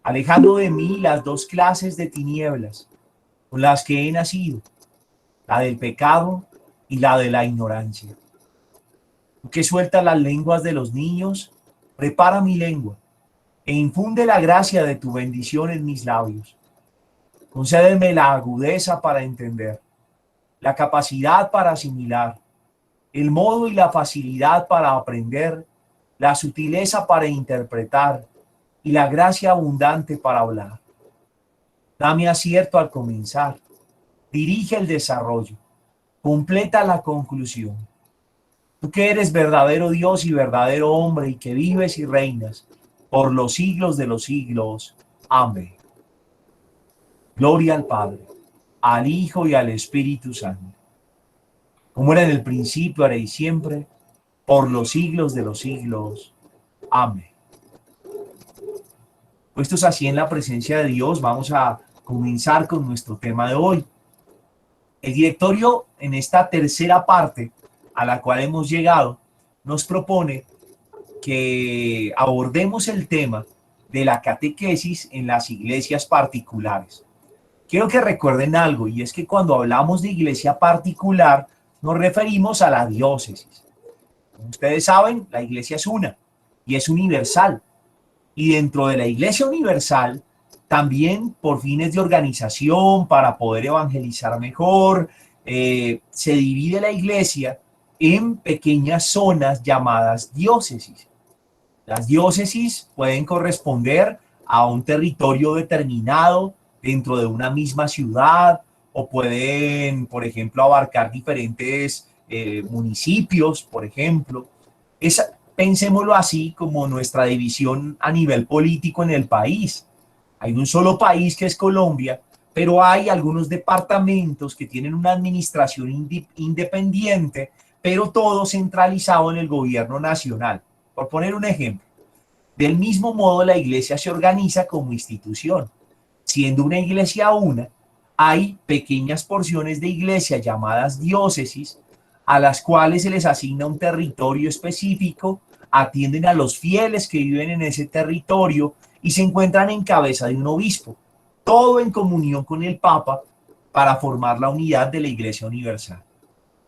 alejando de mí las dos clases de tinieblas con las que he nacido, la del pecado y la de la ignorancia. Tú que sueltas las lenguas de los niños, prepara mi lengua e infunde la gracia de tu bendición en mis labios. Concédeme la agudeza para entender, la capacidad para asimilar, el modo y la facilidad para aprender, la sutileza para interpretar y la gracia abundante para hablar. Dame acierto al comenzar, dirige el desarrollo, completa la conclusión. Tú que eres verdadero Dios y verdadero hombre y que vives y reinas por los siglos de los siglos. Amén. Gloria al Padre, al Hijo y al Espíritu Santo, como era en el principio, ahora y siempre, por los siglos de los siglos. Amén. Puestos así en la presencia de Dios, vamos a comenzar con nuestro tema de hoy. El directorio, en esta tercera parte a la cual hemos llegado, nos propone que abordemos el tema de la catequesis en las iglesias particulares. Quiero que recuerden algo, y es que cuando hablamos de iglesia particular, nos referimos a la diócesis. Como ustedes saben, la iglesia es una y es universal. Y dentro de la iglesia universal, también por fines de organización, para poder evangelizar mejor, se divide la iglesia en pequeñas zonas llamadas diócesis. Las diócesis pueden corresponder a un territorio determinado dentro de una misma ciudad o pueden, por ejemplo, abarcar diferentes municipios, por ejemplo. Pensémoslo así como nuestra división a nivel político en el país. Hay un solo país que es Colombia, pero hay algunos departamentos que tienen una administración independiente, pero todo centralizado en el gobierno nacional. Por poner un ejemplo, del mismo modo la iglesia se organiza como institución. Siendo una iglesia una, hay pequeñas porciones de iglesia llamadas diócesis, a las cuales se les asigna un territorio específico, atienden a los fieles que viven en ese territorio y se encuentran en cabeza de un obispo, todo en comunión con el Papa para formar la unidad de la Iglesia Universal.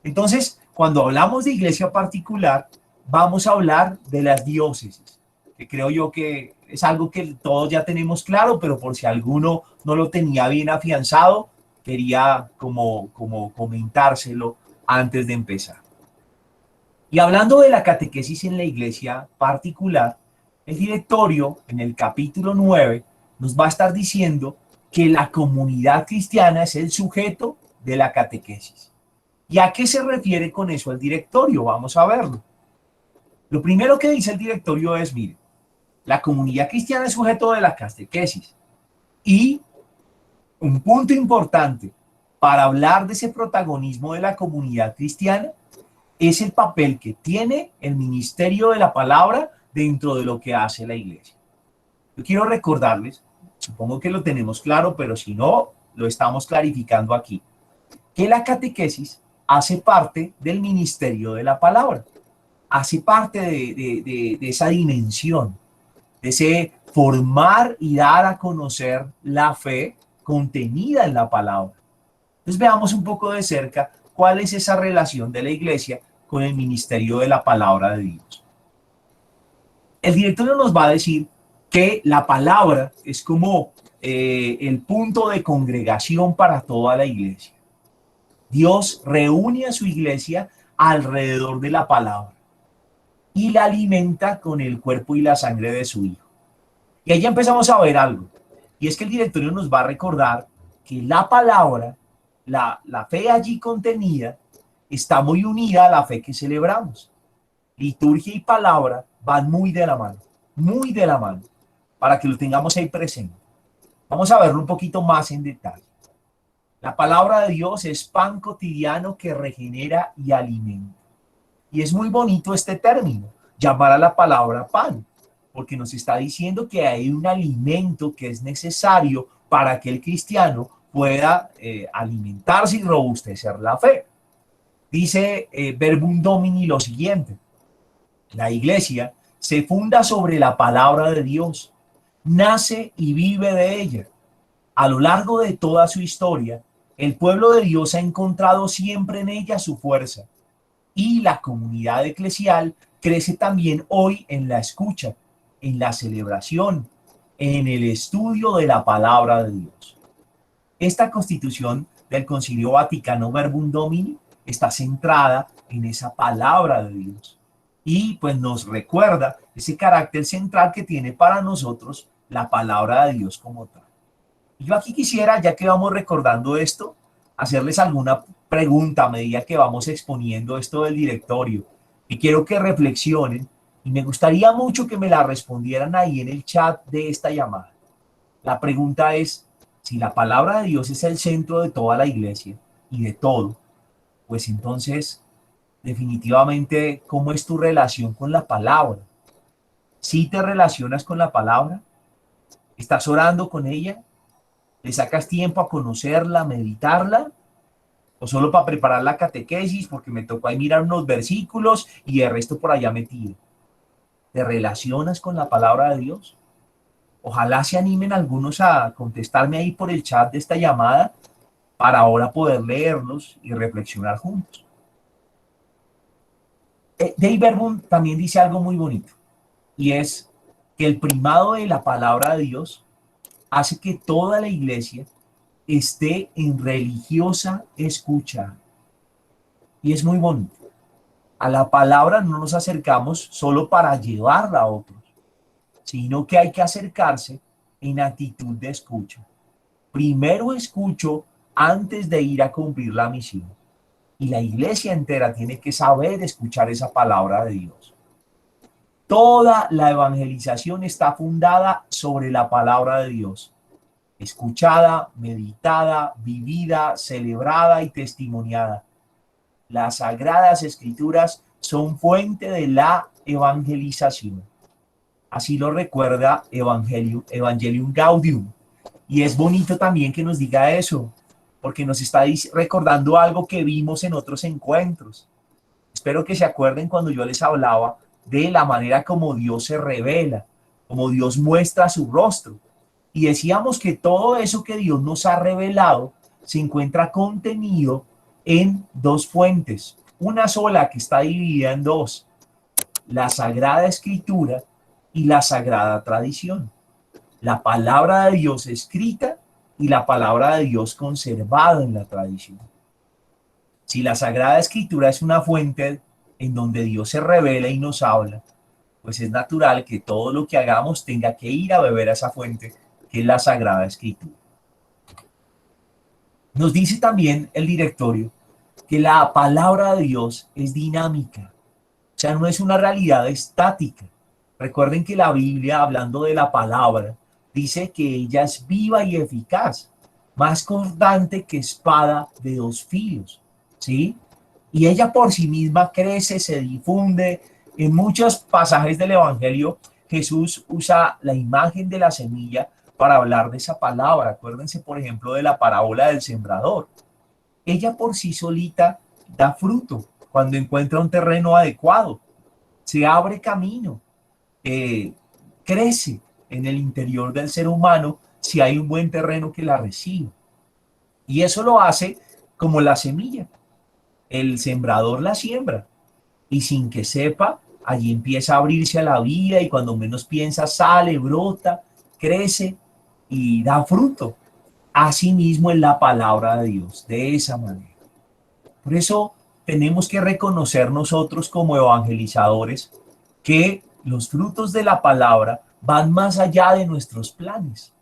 Entonces, cuando hablamos de iglesia particular, vamos a hablar de las diócesis, que creo yo que es algo que todos ya tenemos claro, pero por si alguno no lo tenía bien afianzado, quería como comentárselo antes de empezar. Y hablando de la catequesis en la iglesia particular, el directorio en el capítulo 9 nos va a estar diciendo que la comunidad cristiana es el sujeto de la catequesis. ¿Y a qué se refiere con eso el directorio? Vamos a verlo. Lo primero que dice el directorio es, mire, la comunidad cristiana es sujeto de la catequesis. Y un punto importante para hablar de ese protagonismo de la comunidad cristiana es el papel que tiene el ministerio de la palabra dentro de lo que hace la iglesia. Yo quiero recordarles, supongo que lo tenemos claro, pero si no, lo estamos clarificando aquí, que la catequesis hace parte del ministerio de la palabra, hace parte de esa dimensión, de ese formar y dar a conocer la fe contenida en la palabra. Entonces veamos un poco de cerca cuál es esa relación de la iglesia con el ministerio de la palabra de Dios. El directorio nos va a decir que la palabra es como el punto de congregación para toda la iglesia. Dios reúne a su iglesia alrededor de la palabra y la alimenta con el cuerpo y la sangre de su Hijo. Y ahí ya empezamos a ver algo, y es que el directorio nos va a recordar que la palabra, la fe allí contenida, está muy unida a la fe que celebramos. Liturgia y palabra van muy de la mano, para que lo tengamos ahí presente. Vamos a verlo un poquito más en detalle. La palabra de Dios es pan cotidiano que regenera y alimenta. Y es muy bonito este término, llamar a la palabra pan, porque nos está diciendo que hay un alimento que es necesario para que el cristiano pueda alimentarse y robustecer la fe. Dice Verbum Domini lo siguiente: la iglesia se funda sobre la palabra de Dios nace y vive de ella. A lo largo de toda su historia, el pueblo de Dios ha encontrado siempre en ella su fuerza, y la comunidad eclesial crece también hoy en la escucha, en la celebración, en el estudio de la palabra de Dios. Esta constitución del Concilio Vaticano Verbum Domini está centrada en esa palabra de Dios y pues nos recuerda ese carácter central que tiene para nosotros la palabra de Dios como tal. Y yo aquí quisiera, ya que vamos recordando esto, hacerles alguna pregunta a medida que vamos exponiendo esto del directorio y quiero que reflexionen y me gustaría mucho que me la respondieran ahí en el chat de esta llamada. La pregunta es, si la palabra de Dios es el centro de toda la iglesia y de todo, pues entonces, definitivamente, ¿cómo es tu relación con la palabra? ¿Sí te relacionas con la palabra? ¿Estás orando con ella? ¿Le sacas tiempo a conocerla, a meditarla? ¿O solo para preparar la catequesis porque me tocó ahí mirar unos versículos y el resto por allá metido? ¿Te relacionas con la palabra de Dios? Ojalá se animen algunos a contestarme ahí por el chat de esta llamada para ahora poder leerlos y reflexionar juntos. Dave Verbum también dice algo muy bonito y es que el primado de la palabra de Dios hace que toda la iglesia esté en religiosa escucha. Y es muy bonito. A la palabra no nos acercamos solo para llevarla a otros, sino que hay que acercarse en actitud de escucha. Primero escucho antes de ir a cumplir la misión. Y la iglesia entera tiene que saber escuchar esa palabra de Dios. Toda la evangelización está fundada sobre la palabra de Dios. Escuchada, meditada, vivida, celebrada y testimoniada. Las sagradas escrituras son fuente de la evangelización. Así lo recuerda Evangelium Gaudium. Y es bonito también que nos diga eso, porque nos está recordando algo que vimos en otros encuentros. Espero que se acuerden cuando yo les hablaba de la manera como Dios se revela, como Dios muestra su rostro. Y decíamos que todo eso que Dios nos ha revelado se encuentra contenido en dos fuentes. Una sola que está dividida en dos, la Sagrada Escritura y la Sagrada Tradición. La palabra de Dios escrita y la palabra de Dios conservada en la tradición. Si la Sagrada Escritura es una fuente en donde Dios se revela y nos habla, pues es natural que todo lo que hagamos tenga que ir a beber a esa fuente, que es la Sagrada Escritura. Nos dice también el directorio que la palabra de Dios es dinámica, o sea, no es una realidad estática. Recuerden que la Biblia, hablando de la palabra, dice que ella es viva y eficaz, más cortante que espada de dos filos, ¿sí? Y ella por sí misma crece, se difunde. En muchos pasajes del Evangelio, Jesús usa la imagen de la semilla para hablar de esa palabra. Acuérdense, por ejemplo, de la parábola del sembrador. Ella por sí solita da fruto cuando encuentra un terreno adecuado, se abre camino, crece en el interior del ser humano si hay un buen terreno que la recibe. Y eso lo hace como la semilla. El sembrador la siembra y sin que sepa, allí empieza a abrirse a la vida y cuando menos piensa sale, brota, crece y da fruto. Asimismo en la palabra de Dios, de esa manera. Por eso tenemos que reconocer nosotros como evangelizadores que los frutos de la palabra van más allá de nuestros planes.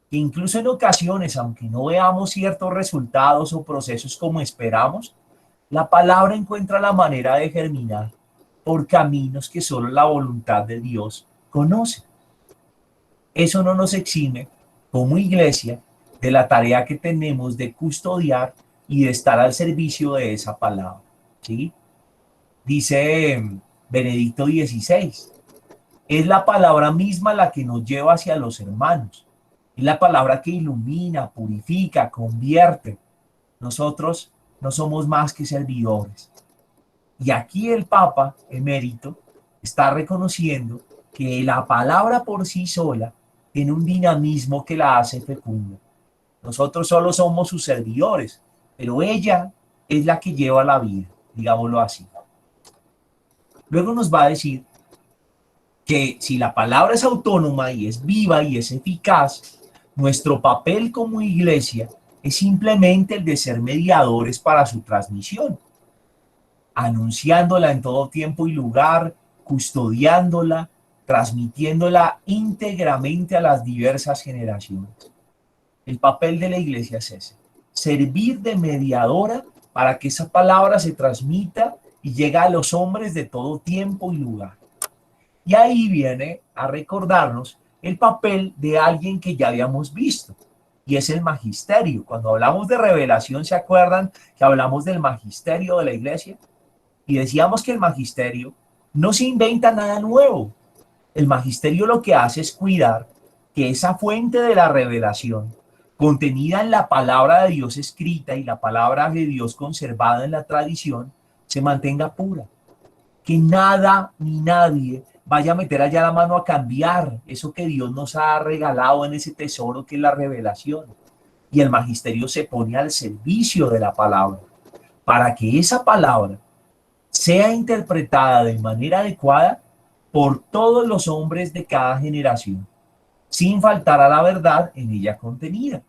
Que incluso en ocasiones, aunque no veamos ciertos resultados o procesos como esperamos, la palabra encuentra la manera de germinar por caminos que solo la voluntad de Dios conoce. Eso no nos exime, como iglesia, de la tarea que tenemos de custodiar y de estar al servicio de esa palabra. ¿Sí? Dice Benedicto XVI, es la palabra misma la que nos lleva hacia los hermanos. Es la palabra que ilumina, purifica, convierte. Nosotros no somos más que servidores. Y aquí el Papa emérito está reconociendo que la palabra por sí sola tiene un dinamismo que la hace fecunda. Nosotros solo somos sus servidores, pero ella es la que lleva la vida, digámoslo así. Luego nos va a decir que si la palabra es autónoma y es viva y es eficaz, nuestro papel como iglesia es simplemente el de ser mediadores para su transmisión, anunciándola en todo tiempo y lugar, custodiándola, transmitiéndola íntegramente a las diversas generaciones. El papel de la iglesia es ese, servir de mediadora para que esa palabra se transmita y llegue a los hombres de todo tiempo y lugar. Y ahí viene a recordarnos el papel de alguien que ya habíamos visto, y es el magisterio. Cuando hablamos de revelación, ¿se acuerdan que hablamos del magisterio de la iglesia? Y decíamos que el magisterio no se inventa nada nuevo. El magisterio lo que hace es cuidar que esa fuente de la revelación, contenida en la palabra de Dios escrita y la palabra de Dios conservada en la tradición, se mantenga pura. Que nada ni nadie vaya a meter allá la mano a cambiar eso que Dios nos ha regalado en ese tesoro que es la revelación. Y el magisterio se pone al servicio de la palabra para que esa palabra sea interpretada de manera adecuada por todos los hombres de cada generación, sin faltar a la verdad en ella contenida.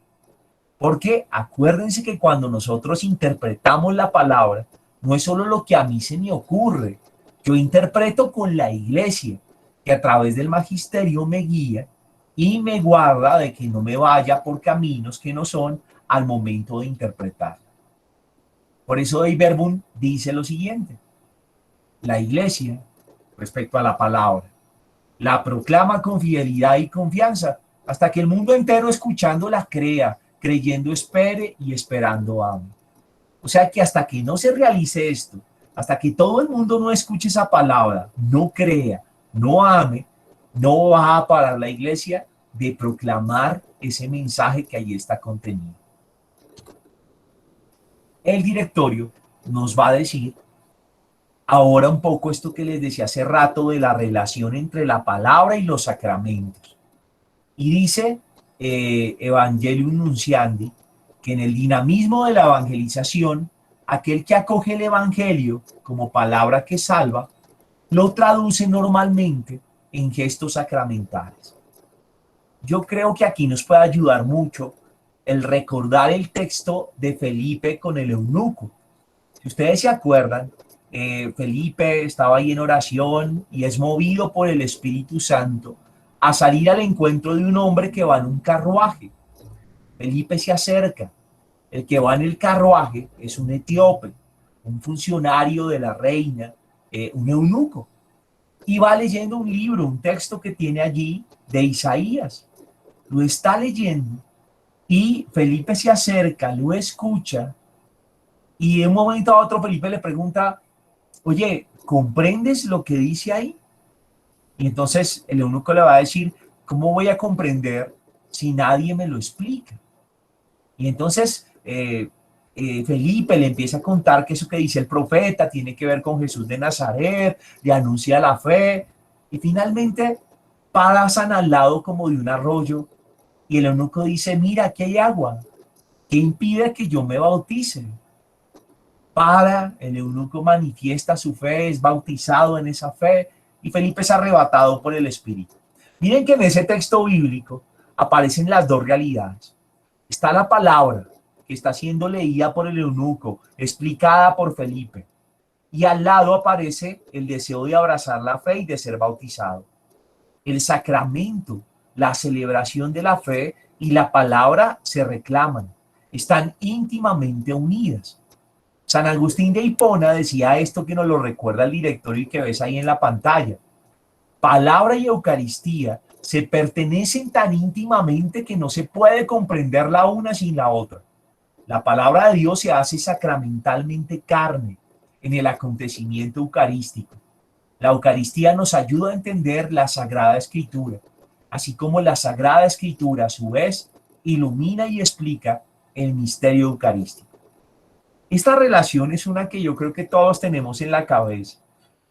Porque acuérdense que cuando nosotros interpretamos la palabra, no es solo lo que a mí se me ocurre. Yo interpreto con la iglesia, que a través del magisterio me guía y me guarda de que no me vaya por caminos que no son al momento de interpretar. Por eso Dei Verbum dice lo siguiente: la iglesia, respecto a la palabra, la proclama con fidelidad y confianza hasta que el mundo entero escuchándola crea, creyendo espere y esperando ame. O sea que hasta que no se realice esto, hasta que todo el mundo no escuche esa palabra, no crea, no ame, no va a parar la iglesia de proclamar ese mensaje que ahí está contenido. El directorio nos va a decir ahora un poco esto que les decía hace rato de la relación entre la palabra y los sacramentos. Y dice Evangelium Nunciandi que en el dinamismo de la evangelización, aquel que acoge el evangelio como palabra que salva, lo traduce normalmente en gestos sacramentales. Yo creo que aquí nos puede ayudar mucho el recordar el texto de Felipe con el eunuco. Si ustedes se acuerdan, Felipe estaba ahí en oración y es movido por el Espíritu Santo a salir al encuentro de un hombre que va en un carruaje. Felipe se acerca. El que va en el carruaje es un etíope, un funcionario de la reina, un eunuco. Y va leyendo un libro, un texto que tiene allí de Isaías. Lo está leyendo y Felipe se acerca, lo escucha y de un momento a otro Felipe le pregunta: oye, ¿comprendes lo que dice ahí? Y entonces el eunuco le va a decir: ¿cómo voy a comprender si nadie me lo explica? Y entonces Felipe le empieza a contar que eso que dice el profeta tiene que ver con Jesús de Nazaret, le anuncia la fe, y finalmente pasan al lado como de un arroyo, y el eunuco dice: mira, aquí hay agua, ¿qué impide que yo me bautice? El eunuco manifiesta su fe, es bautizado en esa fe, y Felipe es arrebatado por el Espíritu. Miren que en ese texto bíblico aparecen las dos realidades. Está la palabra que está siendo leída por el eunuco, explicada por Felipe, y al lado aparece el deseo de abrazar la fe y de ser bautizado. El sacramento, la celebración de la fe y la palabra se reclaman, están íntimamente unidas. San Agustín de Hipona decía esto que nos lo recuerda el directorio y que ves ahí en la pantalla: palabra y Eucaristía se pertenecen tan íntimamente que no se puede comprender la una sin la otra. La palabra de Dios se hace sacramentalmente carne en el acontecimiento eucarístico. La Eucaristía nos ayuda a entender la Sagrada Escritura, así como la Sagrada Escritura a su vez ilumina y explica el misterio eucarístico. Esta relación es una que yo creo que todos tenemos en la cabeza.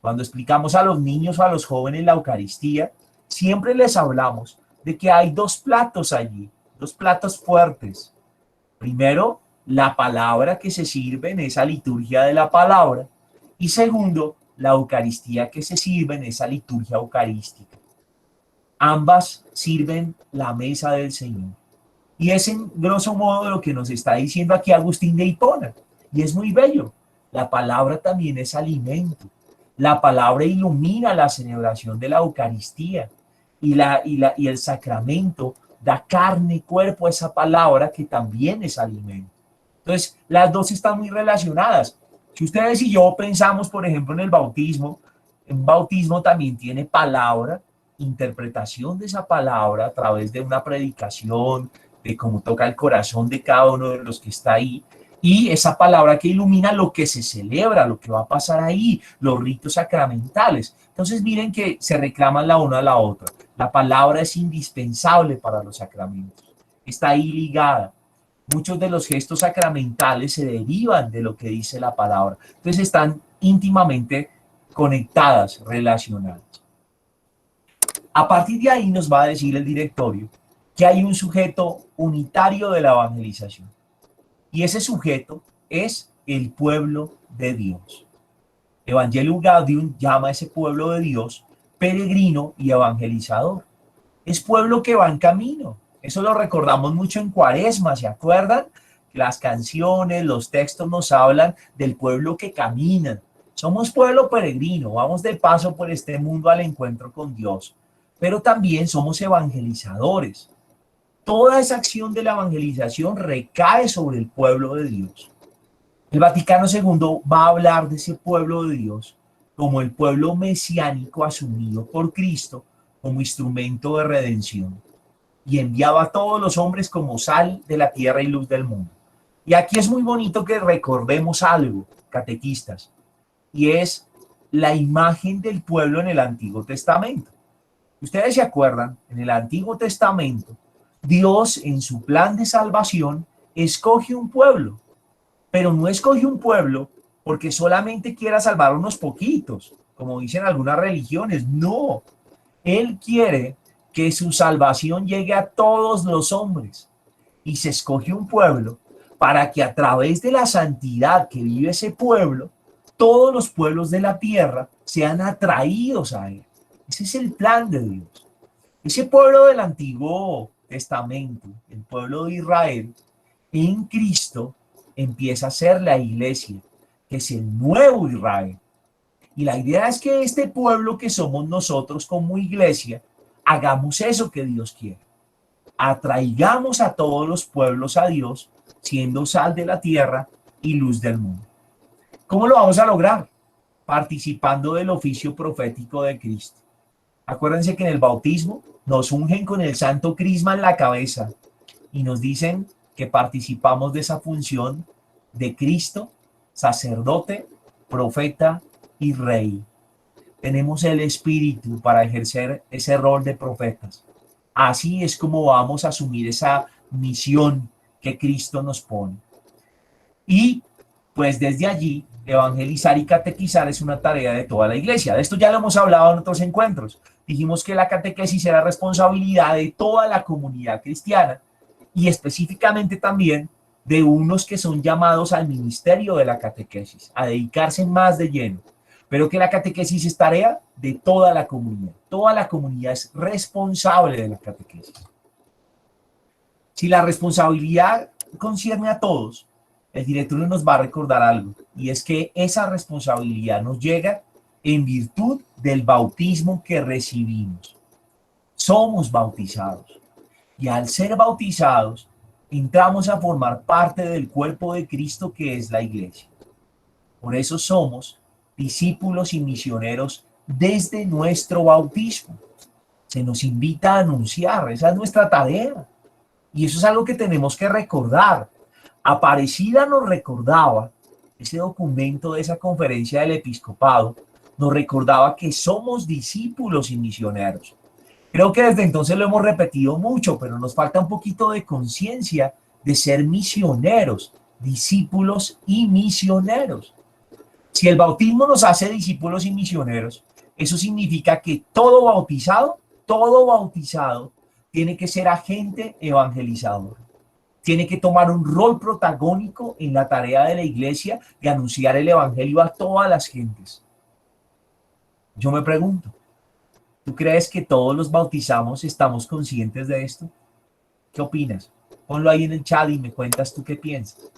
Cuando explicamos a los niños o a los jóvenes la Eucaristía, siempre les hablamos de que hay dos platos allí, dos platos fuertes. Primero, la palabra que se sirve en esa liturgia de la palabra. Y segundo, la Eucaristía que se sirve en esa liturgia eucarística. Ambas sirven la mesa del Señor. Y es en grosso modo lo que nos está diciendo aquí Agustín de Hipona. Y es muy bello. La palabra también es alimento. La palabra ilumina la celebración de la Eucaristía. Y el sacramento da carne y cuerpo a esa palabra que también es alimento. Entonces, las dos están muy relacionadas. Si ustedes y yo pensamos, por ejemplo, en el bautismo, un bautismo también tiene palabra, interpretación de esa palabra a través de una predicación, de cómo toca el corazón de cada uno de los que está ahí, y esa palabra que ilumina lo que se celebra, lo que va a pasar ahí, los ritos sacramentales. Entonces miren que se reclaman la una a la otra. La palabra es indispensable para los sacramentos, está ahí ligada. Muchos de los gestos sacramentales se derivan de lo que dice la palabra. Entonces están íntimamente conectadas, relacionadas. A partir de ahí nos va a decir el directorio que hay un sujeto unitario de la evangelización. Y ese sujeto es el pueblo de Dios. Evangelio Gaudium llama a ese pueblo de Dios peregrino y evangelizador. Es pueblo que va en camino. Eso lo recordamos mucho en Cuaresma, ¿se acuerdan? Las canciones, los textos nos hablan del pueblo que camina. Somos pueblo peregrino, vamos de paso por este mundo al encuentro con Dios. Pero también somos evangelizadores. Toda esa acción de la evangelización recae sobre el pueblo de Dios. El Vaticano II va a hablar de ese pueblo de Dios como el pueblo mesiánico asumido por Cristo como instrumento de redención y enviaba a todos los hombres como sal de la tierra y luz del mundo. Y aquí es muy bonito que recordemos algo, catequistas, y es la imagen del pueblo en el Antiguo Testamento. Ustedes se acuerdan, en el Antiguo Testamento, Dios en su plan de salvación escoge un pueblo, pero no escoge un pueblo porque solamente quiera salvar a unos poquitos, como dicen algunas religiones. No, Él quiere que su salvación llegue a todos los hombres y se escoge un pueblo para que a través de la santidad que vive ese pueblo, todos los pueblos de la tierra sean atraídos a Él. Ese es el plan de Dios. Ese pueblo del Antiguo Testamento, el pueblo de Israel, en Cristo empieza a ser la iglesia, que es el nuevo Israel. Y la idea es que este pueblo que somos nosotros como iglesia, hagamos eso que Dios quiere. Atraigamos a todos los pueblos a Dios, siendo sal de la tierra y luz del mundo. ¿Cómo lo vamos a lograr? Participando del oficio profético de Cristo. Acuérdense que en el bautismo nos ungen con el santo crisma en la cabeza y nos dicen que participamos de esa función de Cristo, sacerdote, profeta y rey. Tenemos el espíritu para ejercer ese rol de profetas. Así es como vamos a asumir esa misión que Cristo nos pone. Y pues desde allí, evangelizar y catequizar es una tarea de toda la iglesia. De esto ya lo hemos hablado en otros encuentros. Dijimos que la catequesis era responsabilidad de toda la comunidad cristiana y específicamente también de unos que son llamados al ministerio de la catequesis, a dedicarse más de lleno. Pero que la catequesis es tarea de toda la comunidad. Toda la comunidad es responsable de la catequesis. Si la responsabilidad concierne a todos, el directorio nos va a recordar algo, y es que esa responsabilidad nos llega en virtud del bautismo que recibimos. Somos bautizados, y al ser bautizados, entramos a formar parte del cuerpo de Cristo que es la iglesia. Por eso somos discípulos y misioneros desde nuestro bautismo. Se nos invita a anunciar, esa es nuestra tarea. Y eso es algo que tenemos que recordar. Aparecida nos recordaba, ese documento de esa conferencia del episcopado, nos recordaba que somos discípulos y misioneros. Creo que desde entonces lo hemos repetido mucho, pero nos falta un poquito de conciencia de ser misioneros, discípulos y misioneros. Si el bautismo nos hace discípulos y misioneros, eso significa que todo bautizado tiene que ser agente evangelizador. Tiene que tomar un rol protagónico en la tarea de la iglesia de anunciar el evangelio a todas las gentes. Yo me pregunto, ¿tú crees que todos los bautizados estamos conscientes de esto? ¿Qué opinas? Ponlo ahí en el chat y me cuentas tú qué piensas.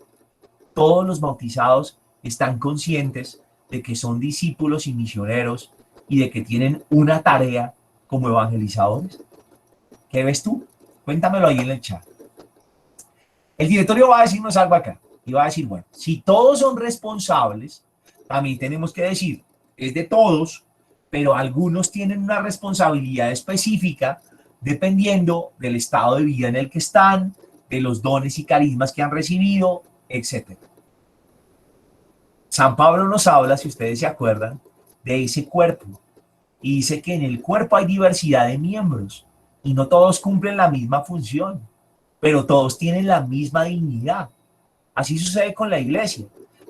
Todos los bautizados están conscientes de que son discípulos y misioneros y de que tienen una tarea como evangelizadores. ¿Qué ves tú? Cuéntamelo ahí en el chat. El directorio va a decirnos algo acá y va a decir, bueno, si todos son responsables, también tenemos que decir, es de todos, pero algunos tienen una responsabilidad específica dependiendo del estado de vida en el que están, de los dones y carismas que han recibido, etc. San Pablo nos habla, si ustedes se acuerdan, de ese cuerpo y dice que en el cuerpo hay diversidad de miembros y no todos cumplen la misma función, pero todos tienen la misma dignidad. Así sucede con la iglesia.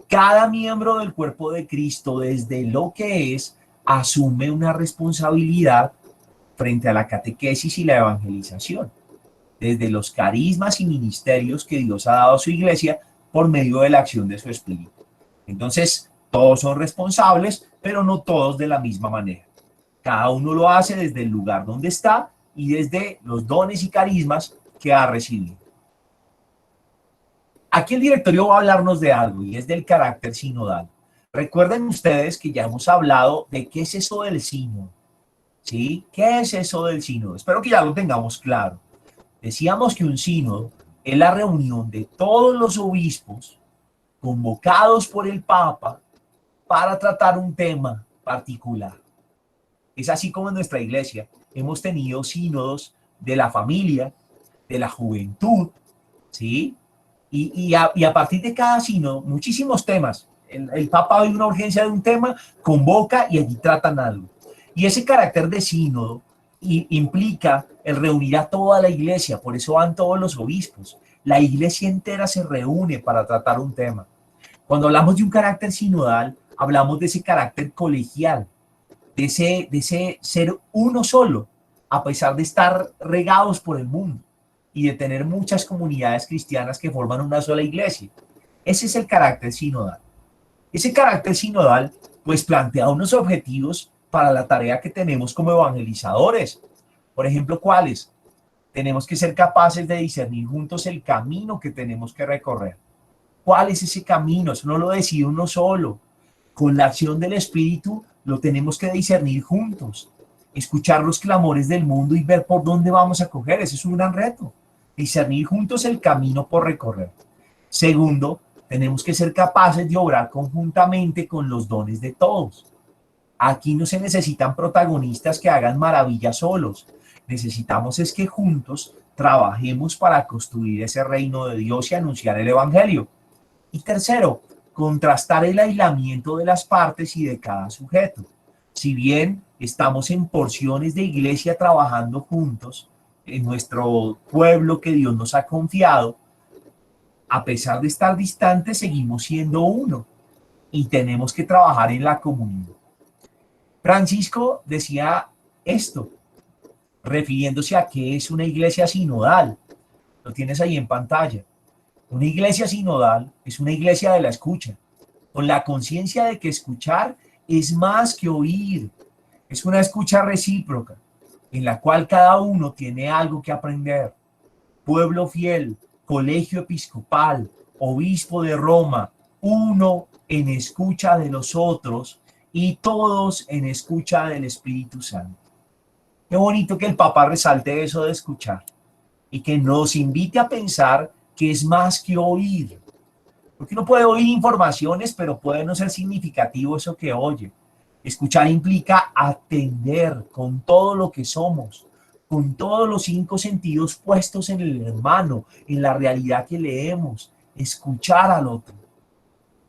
Cada miembro del cuerpo de Cristo, desde lo que es, asume una responsabilidad frente a la catequesis y la evangelización, desde los carismas y ministerios que Dios ha dado a su iglesia por medio de la acción de su Espíritu. Entonces, todos son responsables, pero no todos de la misma manera. Cada uno lo hace desde el lugar donde está y desde los dones y carismas que ha recibido. Aquí el directorio va a hablarnos de algo y es del carácter sinodal. Recuerden ustedes que ya hemos hablado de qué es eso del sínodo. ¿Sí? ¿Qué es eso del sínodo? Espero que ya lo tengamos claro. Decíamos que un sínodo es la reunión de todos los obispos convocados por el Papa para tratar un tema particular. Es así como en nuestra iglesia hemos tenido sínodos de la familia, de la juventud, ¿sí? Y a partir de cada sínodo, muchísimos temas. El Papa ve una urgencia de un tema, convoca y allí tratan algo. Y ese carácter de sínodo implica el reunir a toda la iglesia, por eso van todos los obispos. La iglesia entera se reúne para tratar un tema. Cuando hablamos de un carácter sinodal, hablamos de ese carácter colegial, de ese ser uno solo, a pesar de estar regados por el mundo y de tener muchas comunidades cristianas que forman una sola iglesia. Ese es el carácter sinodal. Ese carácter sinodal, pues, plantea unos objetivos para la tarea que tenemos como evangelizadores. Por ejemplo, ¿cuáles? Tenemos que ser capaces de discernir juntos el camino que tenemos que recorrer. ¿Cuál es ese camino? Eso no lo decide uno solo. Con la acción del Espíritu lo tenemos que discernir juntos. Escuchar los clamores del mundo y ver por dónde vamos a coger. Ese es un gran reto. Discernir juntos el camino por recorrer. Segundo, tenemos que ser capaces de obrar conjuntamente con los dones de todos. Aquí no se necesitan protagonistas que hagan maravillas solos. Necesitamos es que juntos trabajemos para construir ese reino de Dios y anunciar el evangelio. Y tercero, contrastar el aislamiento de las partes y de cada sujeto. Si bien estamos en porciones de iglesia trabajando juntos en nuestro pueblo que Dios nos ha confiado, a pesar de estar distantes, seguimos siendo uno y tenemos que trabajar en la comunión. Francisco decía esto, refiriéndose a que es una iglesia sinodal. Lo tienes ahí en pantalla. Una iglesia sinodal es una iglesia de la escucha, con la conciencia de que escuchar es más que oír. Es una escucha recíproca, en la cual cada uno tiene algo que aprender. Pueblo fiel, colegio episcopal, obispo de Roma, uno en escucha de los otros y todos en escucha del Espíritu Santo. Qué bonito que el Papa resalte eso de escuchar y que nos invite a pensar que es más que oír. Porque uno puede oír informaciones, pero puede no ser significativo eso que oye. Escuchar implica atender con todo lo que somos, con todos los 5 sentidos puestos en el hermano, en la realidad que leemos, escuchar al otro.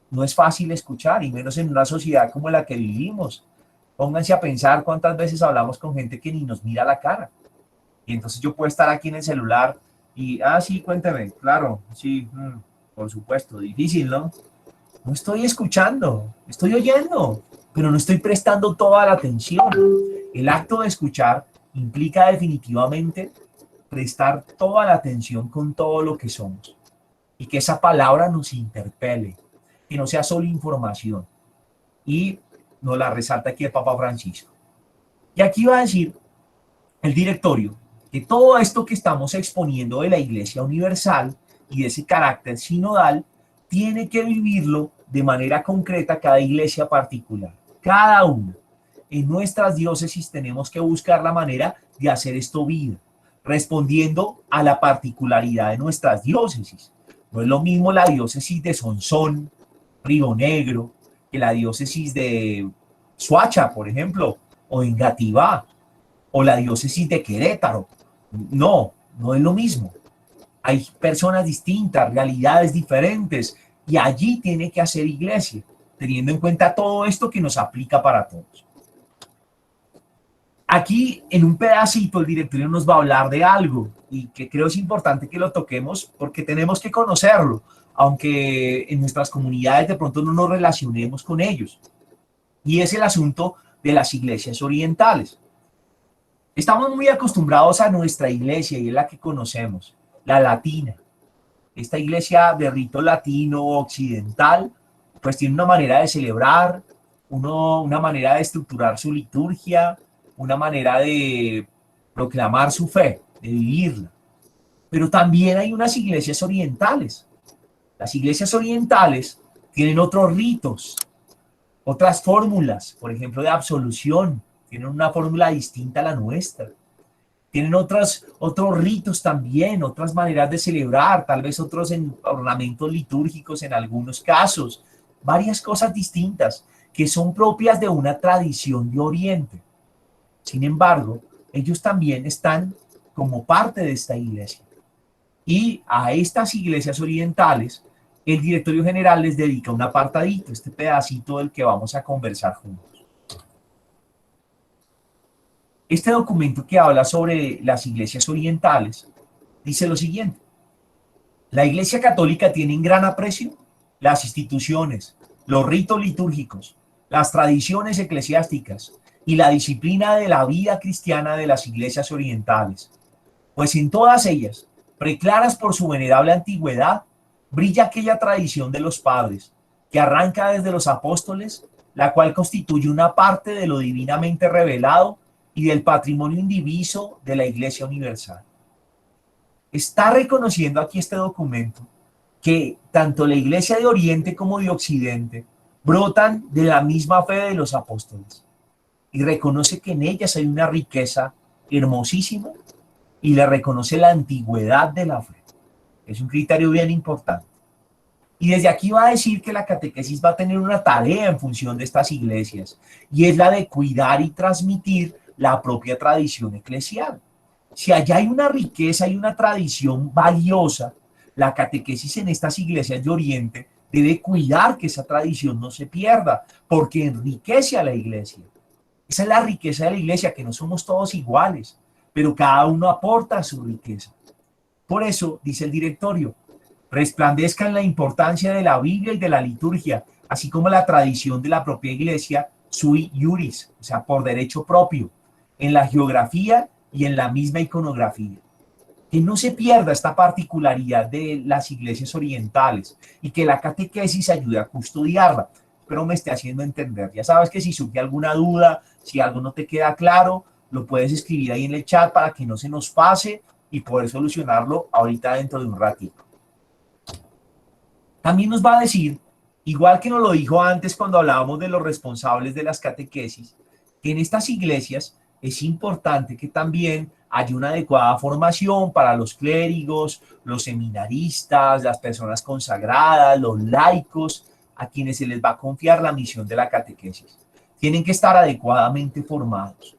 No es fácil escuchar, y menos en una sociedad como la que vivimos. Pónganse a pensar cuántas veces hablamos con gente que ni nos mira la cara. Y entonces yo puedo estar aquí en el celular y, sí, cuénteme, claro, sí, por supuesto, difícil, ¿no? No estoy escuchando, estoy oyendo, pero no estoy prestando toda la atención. El acto de escuchar implica definitivamente prestar toda la atención con todo lo que somos y que esa palabra nos interpele, que no sea solo información. Y nos la resalta aquí el Papa Francisco. Y aquí va a decir el directorio que todo esto que estamos exponiendo de la Iglesia Universal y de ese carácter sinodal tiene que vivirlo de manera concreta cada iglesia particular, cada una. En nuestras diócesis tenemos que buscar la manera de hacer esto vida, respondiendo a la particularidad de nuestras diócesis. No es lo mismo la diócesis de Sonsón, Río Negro, que la diócesis de Soacha, por ejemplo, o Engativá, o la diócesis de Querétaro. No, no es lo mismo. Hay personas distintas, realidades diferentes, y allí tiene que hacer iglesia, teniendo en cuenta todo esto que nos aplica para todos. Aquí, en un pedacito, el directorio nos va a hablar de algo, y que creo es importante que lo toquemos, porque tenemos que conocerlo, aunque en nuestras comunidades de pronto no nos relacionemos con ellos. Y es el asunto de las iglesias orientales. Estamos muy acostumbrados a nuestra iglesia y es la que conocemos, la latina. Esta iglesia de rito latino occidental, pues tiene una manera de celebrar, una manera de estructurar su liturgia, una manera de proclamar su fe, de vivirla. Pero también hay unas iglesias orientales. Las iglesias orientales tienen otros ritos, otras fórmulas, por ejemplo, de absolución. Tienen una fórmula distinta a la nuestra. Tienen otros ritos también, otras maneras de celebrar, tal vez otros ornamentos litúrgicos en algunos casos. Varias cosas distintas que son propias de una tradición de Oriente. Sin embargo, ellos también están como parte de esta iglesia. Y a estas iglesias orientales, el directorio general les dedica un apartadito, este pedacito del que vamos a conversar juntos. Este documento que habla sobre las iglesias orientales dice lo siguiente: la Iglesia Católica tiene en gran aprecio las instituciones, los ritos litúrgicos, las tradiciones eclesiásticas y la disciplina de la vida cristiana de las iglesias orientales, pues en todas ellas, preclaras por su venerable antigüedad, brilla aquella tradición de los padres, que arranca desde los apóstoles, la cual constituye una parte de lo divinamente revelado y del patrimonio indiviso de la Iglesia Universal. Está reconociendo aquí este documento que tanto la Iglesia de Oriente como de Occidente brotan de la misma fe de los apóstoles y reconoce que en ellas hay una riqueza hermosísima y le reconoce la antigüedad de la fe. Es un criterio bien importante. Y desde aquí va a decir que la catequesis va a tener una tarea en función de estas iglesias, y es la de cuidar y transmitir la propia tradición eclesial. Si allá hay una riqueza y una tradición valiosa, la catequesis en estas iglesias de Oriente debe cuidar que esa tradición no se pierda, porque enriquece a la iglesia. Esa es la riqueza de la iglesia, que no somos todos iguales, pero cada uno aporta su riqueza. Por eso, dice el directorio, resplandezca en la importancia de la Biblia y de la liturgia, así como la tradición de la propia iglesia sui iuris, o sea, por derecho propio, en la geografía y en la misma iconografía. Que no se pierda esta particularidad de las iglesias orientales y que la catequesis ayude a custodiarla. Espero me esté haciendo entender. Ya sabes que si surge alguna duda, si algo no te queda claro, lo puedes escribir ahí en el chat para que no se nos pase y poder solucionarlo ahorita dentro de un ratito. También nos va a decir, igual que nos lo dijo antes cuando hablábamos de los responsables de las catequesis, que en estas iglesias es importante que también haya una adecuada formación para los clérigos, los seminaristas, las personas consagradas, los laicos, a quienes se les va a confiar la misión de la catequesis. Tienen que estar adecuadamente formados.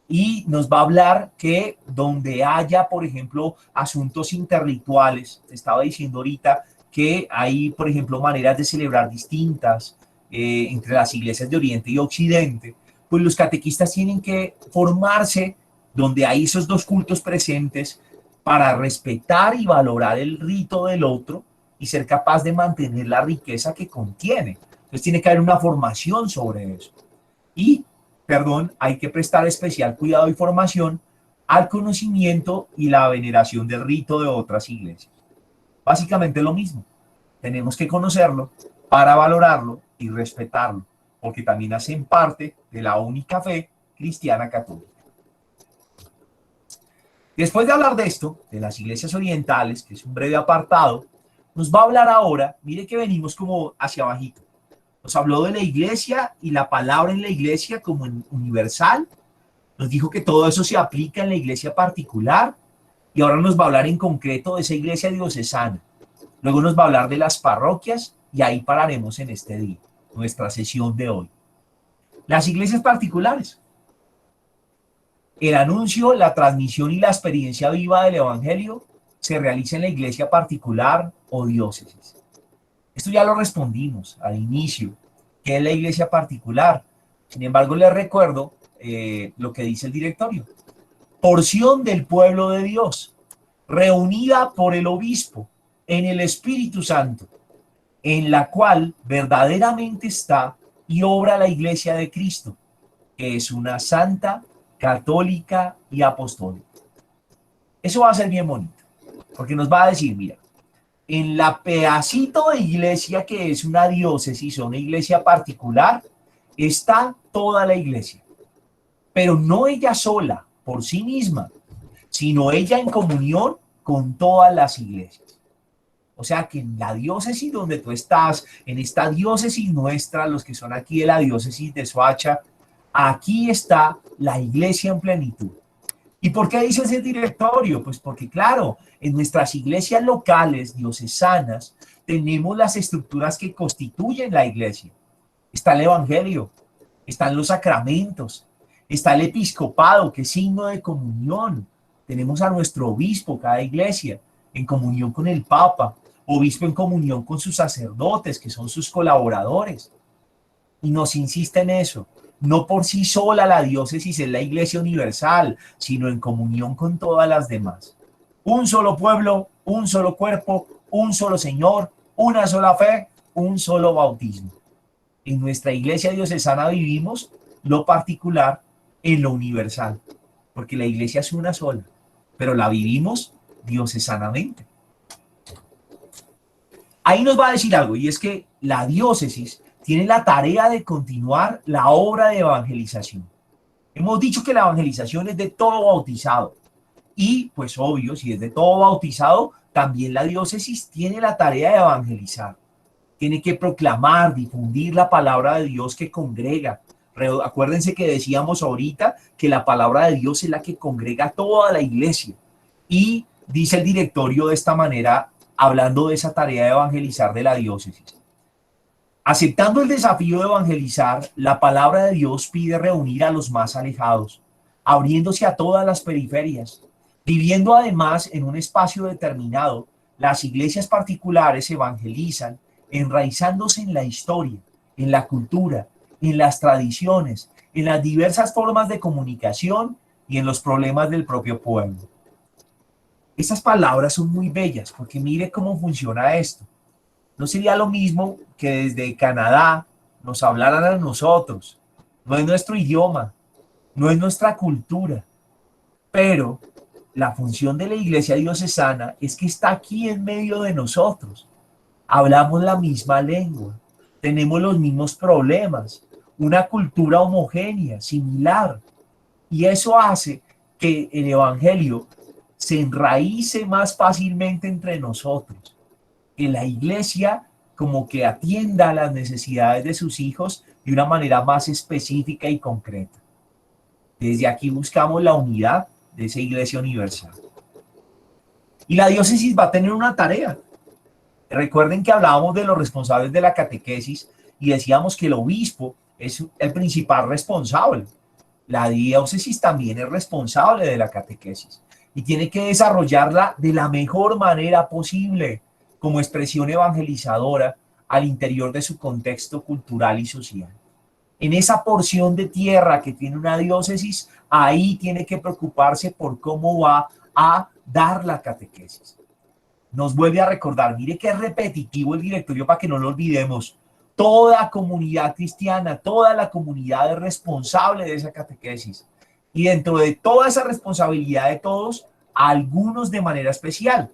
Y nos va a hablar que donde haya, por ejemplo, asuntos interrituales, te estaba diciendo ahorita que hay, por ejemplo, maneras de celebrar distintas entre las iglesias de Oriente y Occidente, pues los catequistas tienen que formarse donde hay esos dos cultos presentes para respetar y valorar el rito del otro y ser capaz de mantener la riqueza que contiene. Entonces tiene que haber una formación sobre eso. Y, perdón, hay que prestar especial cuidado y formación al conocimiento y la veneración del rito de otras iglesias. Básicamente lo mismo. Tenemos que conocerlo para valorarlo y respetarlo, porque también hacen parte de la única fe cristiana católica. Después de hablar de esto, de las iglesias orientales, que es un breve apartado, nos va a hablar ahora, mire que venimos como hacia abajito. Nos habló de la iglesia y la palabra en la iglesia como en universal. Nos dijo que todo eso se aplica en la iglesia particular. Y ahora nos va a hablar en concreto de esa iglesia diocesana. Luego nos va a hablar de las parroquias y ahí pararemos en este día, nuestra sesión de hoy. Las iglesias particulares. El anuncio, la transmisión y la experiencia viva del evangelio se realiza en la iglesia particular o diócesis. Esto ya lo respondimos al inicio, que es la iglesia particular. Sin embargo, les recuerdo lo que dice el directorio. Porción del pueblo de Dios, reunida por el obispo en el Espíritu Santo, en la cual verdaderamente está y obra la iglesia de Cristo, que es una santa, católica y apostólica. Eso va a ser bien bonito, porque nos va a decir, mira, en la pedacito de iglesia que es una diócesis o una iglesia particular, está toda la iglesia, pero no ella sola, por sí misma, sino ella en comunión con todas las iglesias. O sea que en la diócesis donde tú estás, en esta diócesis nuestra, los que son aquí de la diócesis de Soacha, aquí está la iglesia en plenitud. ¿Y por qué dice ese directorio? Pues porque, claro, en nuestras iglesias locales, diocesanas, tenemos las estructuras que constituyen la iglesia. Está el evangelio, están los sacramentos, está el episcopado, que es signo de comunión. Tenemos a nuestro obispo, cada iglesia, en comunión con el Papa, obispo en comunión con sus sacerdotes, que son sus colaboradores. Y nos insiste en eso. No por sí sola la diócesis es la iglesia universal, sino en comunión con todas las demás. Un solo pueblo, un solo cuerpo, un solo Señor, una sola fe, un solo bautismo. En nuestra iglesia diocesana vivimos lo particular en lo universal, porque la iglesia es una sola, pero la vivimos diocesanamente. Ahí nos va a decir algo, y es que la diócesis tiene la tarea de continuar la obra de evangelización. Hemos dicho que la evangelización es de todo bautizado. Y, pues obvio, si es de todo bautizado, también la diócesis tiene la tarea de evangelizar. Tiene que proclamar, difundir la palabra de Dios que congrega. Acuérdense que decíamos ahorita que la palabra de Dios es la que congrega a toda la iglesia. Y dice el directorio de esta manera, hablando de esa tarea de evangelizar de la diócesis. Aceptando el desafío de evangelizar, la palabra de Dios pide reunir a los más alejados, abriéndose a todas las periferias. Viviendo además en un espacio determinado, las iglesias particulares evangelizan, enraizándose en la historia, en la cultura, en las tradiciones, en las diversas formas de comunicación y en los problemas del propio pueblo. Estas palabras son muy bellas porque mire cómo funciona esto. No sería lo mismo que desde Canadá nos hablaran a nosotros. No es nuestro idioma, no es nuestra cultura, pero la función de la iglesia diocesana es que está aquí en medio de nosotros. Hablamos la misma lengua, tenemos los mismos problemas, una cultura homogénea, similar. Y eso hace que el evangelio se enraíce más fácilmente entre nosotros. Que la iglesia como que atienda a las necesidades de sus hijos de una manera más específica y concreta. Desde aquí buscamos la unidad de esa iglesia universal. Y la diócesis va a tener una tarea. Recuerden que hablábamos de los responsables de la catequesis y decíamos que el obispo es el principal responsable. La diócesis también es responsable de la catequesis y tiene que desarrollarla de la mejor manera posible como expresión evangelizadora al interior de su contexto cultural y social. En esa porción de tierra que tiene una diócesis, ahí tiene que preocuparse por cómo va a dar la catequesis. Nos vuelve a recordar, mire que es repetitivo el directorio para que no lo olvidemos. Toda comunidad cristiana, toda la comunidad es responsable de esa catequesis. Y dentro de toda esa responsabilidad de todos, algunos de manera especial,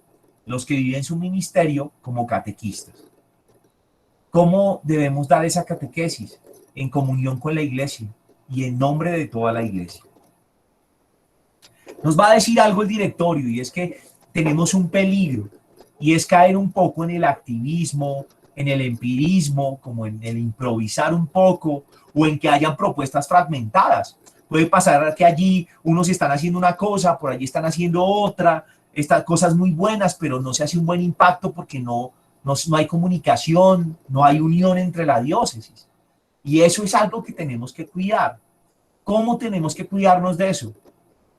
los que viven su ministerio como catequistas. ¿Cómo debemos dar esa catequesis? En comunión con la iglesia y en nombre de toda la iglesia. Nos va a decir algo el directorio, y es que tenemos un peligro, y es caer un poco en el activismo, en el empirismo, como en el improvisar un poco, o en que hayan propuestas fragmentadas. Puede pasar que allí unos están haciendo una cosa, por allí están haciendo otra, estas cosas muy buenas, pero no se hace un buen impacto porque no hay comunicación, no hay unión entre la diócesis. Y eso es algo que tenemos que cuidar. ¿Cómo tenemos que cuidarnos de eso?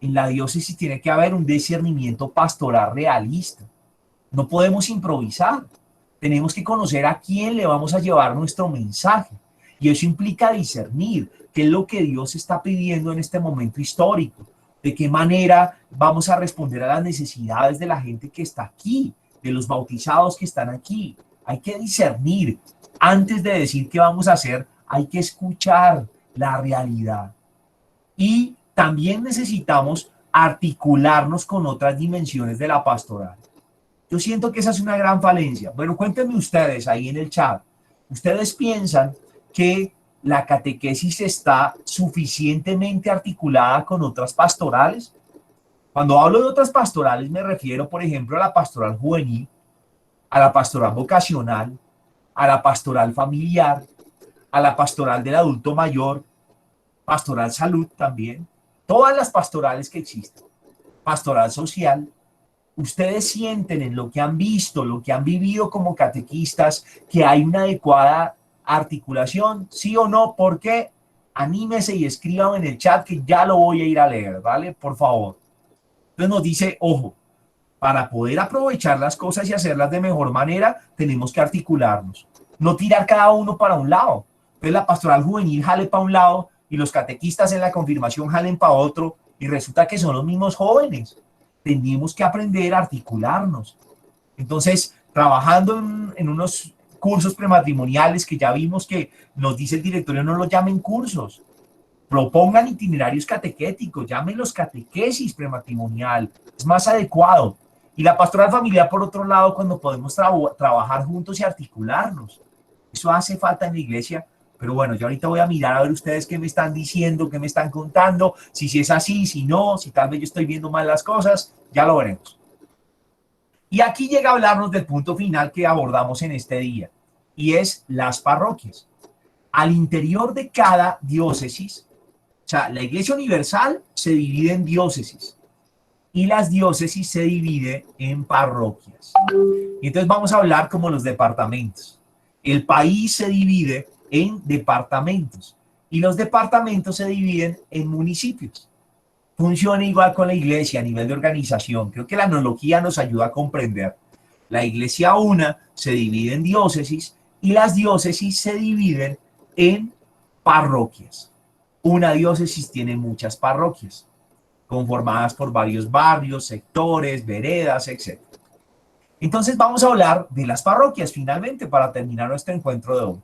En la diócesis tiene que haber un discernimiento pastoral realista. No podemos improvisar. Tenemos que conocer a quién le vamos a llevar nuestro mensaje. Y eso implica discernir qué es lo que Dios está pidiendo en este momento histórico. De qué manera vamos a responder a las necesidades de la gente que está aquí, de los bautizados que están aquí. Hay que discernir. Antes de decir qué vamos a hacer, hay que escuchar la realidad. Y también necesitamos articularnos con otras dimensiones de la pastoral. Yo siento que esa es una gran falencia. Bueno, cuéntenme ustedes ahí en el chat. ¿Ustedes piensan que la catequesis está suficientemente articulada con otras pastorales? Cuando hablo de otras pastorales me refiero, por ejemplo, a la pastoral juvenil, a la pastoral vocacional, a la pastoral familiar, a la pastoral del adulto mayor, pastoral salud también, todas las pastorales que existen, pastoral social. Ustedes sienten en lo que han visto, lo que han vivido como catequistas, que hay una adecuada articulación, sí o no. ¿Por qué? Anímese y escriban en el chat que ya lo voy a ir a leer, ¿vale? Por favor. Entonces nos dice, ojo, para poder aprovechar las cosas y hacerlas de mejor manera, tenemos que articularnos. No tirar cada uno para un lado. Entonces la pastoral juvenil jale para un lado y los catequistas en la confirmación jalen para otro y resulta que son los mismos jóvenes. Tenemos que aprender a articularnos. Entonces, trabajando en unos cursos prematrimoniales que ya vimos que nos dice el directorio, no los llamen cursos, propongan itinerarios catequéticos, llámenlos catequesis prematrimonial, es más adecuado. Y la pastoral familiar, por otro lado, cuando podemos trabajar juntos y articularnos. Eso hace falta en la iglesia, pero bueno, yo ahorita voy a mirar a ver ustedes qué me están diciendo, qué me están contando, si es así, si no, si tal vez yo estoy viendo mal las cosas, ya lo veremos. Y aquí llega a hablarnos del punto final que abordamos en este día, y es las parroquias. Al interior de cada diócesis, o sea, la Iglesia Universal se divide en diócesis, y las diócesis se dividen en parroquias. Y entonces vamos a hablar como los departamentos. El país se divide en departamentos y los departamentos se dividen en municipios. Funciona igual con la iglesia a nivel de organización. Creo que la analogía nos ayuda a comprender. La iglesia una se divide en diócesis y las diócesis se dividen en parroquias. Una diócesis tiene muchas parroquias, conformadas por varios barrios, sectores, veredas, etc. Entonces vamos a hablar de las parroquias finalmente para terminar nuestro encuentro de hoy.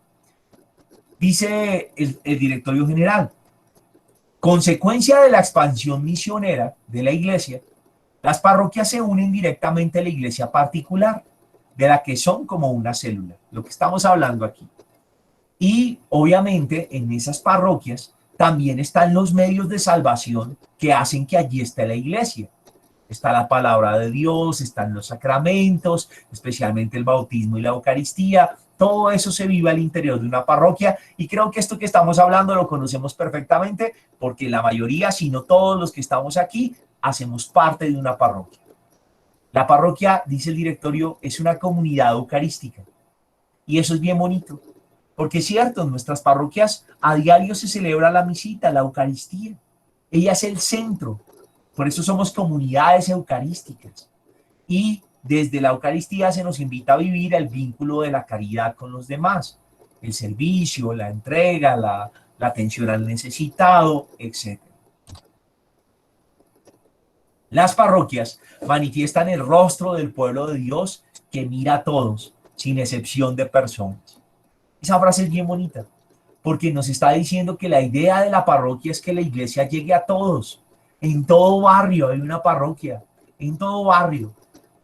Dice el directorio general, consecuencia de la expansión misionera de la iglesia, las parroquias se unen directamente a la iglesia particular, de la que son como una célula, lo que estamos hablando aquí. Y obviamente en esas parroquias también están los medios de salvación que hacen que allí esté la iglesia. Está la palabra de Dios, están los sacramentos, especialmente el bautismo y la Eucaristía. Todo eso se vive al interior de una parroquia y creo que esto que estamos hablando lo conocemos perfectamente porque la mayoría, si no todos los que estamos aquí, hacemos parte de una parroquia. La parroquia, dice el directorio, es una comunidad eucarística y eso es bien bonito porque es cierto, en nuestras parroquias a diario se celebra la misita, la Eucaristía. Ella es el centro. Por eso somos comunidades eucarísticas. Y desde la Eucaristía se nos invita a vivir el vínculo de la caridad con los demás. El servicio, la entrega, la atención al necesitado, etc. Las parroquias manifiestan el rostro del pueblo de Dios que mira a todos, sin excepción de personas. Esa frase es bien bonita, porque nos está diciendo que la idea de la parroquia es que la iglesia llegue a todos, En todo barrio hay una parroquia, en todo barrio.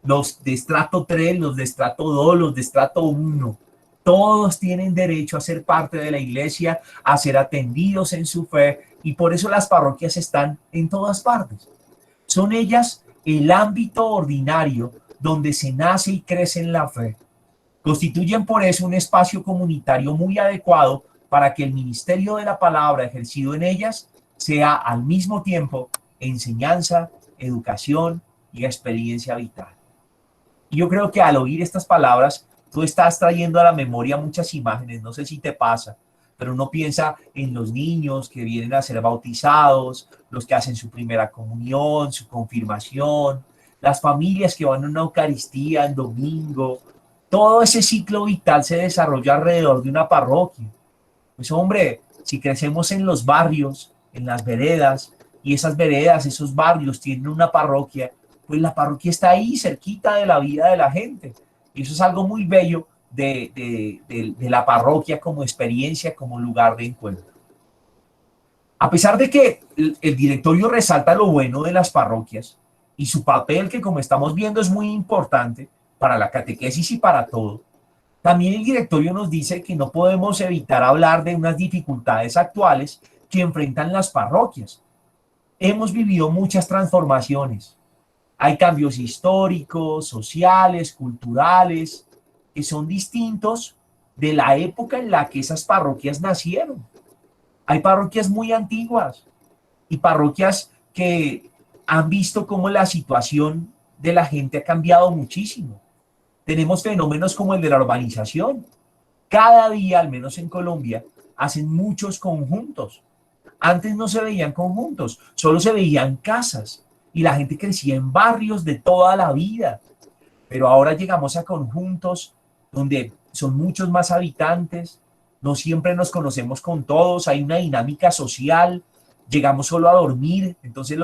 Los de estrato 3, los de estrato 2, los de estrato 1, todos tienen derecho a ser parte de la iglesia, a ser atendidos en su fe, y por eso las parroquias están en todas partes. Son ellas el ámbito ordinario donde se nace y crece en la fe. Constituyen por eso un espacio comunitario muy adecuado para que el ministerio de la palabra ejercido en ellas sea al mismo tiempo enseñanza, educación y experiencia vital. Y yo creo que al oír estas palabras, tú estás trayendo a la memoria muchas imágenes, no sé si te pasa, pero uno piensa en los niños que vienen a ser bautizados, los que hacen su primera comunión, su confirmación, las familias que van a una Eucaristía en domingo. Todo ese ciclo vital se desarrolla alrededor de una parroquia. Pues hombre, si crecemos en los barrios, en las veredas, y esas veredas, esos barrios tienen una parroquia, pues la parroquia está ahí, cerquita de la vida de la gente. Y eso es algo muy bello de la parroquia como experiencia, como lugar de encuentro. A pesar de que el directorio resalta lo bueno de las parroquias y su papel, que como estamos viendo es muy importante para la catequesis y para todo, también el directorio nos dice que no podemos evitar hablar de unas dificultades actuales que enfrentan las parroquias. Hemos vivido muchas transformaciones. Hay cambios históricos, sociales, culturales, que son distintos de la época en la que esas parroquias nacieron. Hay parroquias muy antiguas y parroquias que han visto cómo la situación de la gente ha cambiado muchísimo. Tenemos fenómenos como el de la urbanización. Cada día, al menos en Colombia, hacen muchos conjuntos. Antes no se veían conjuntos, solo se veían casas y la gente crecía en barrios de toda la vida. Pero ahora llegamos a conjuntos donde son muchos más habitantes, no siempre nos conocemos con todos, hay una dinámica social, llegamos solo a dormir, entonces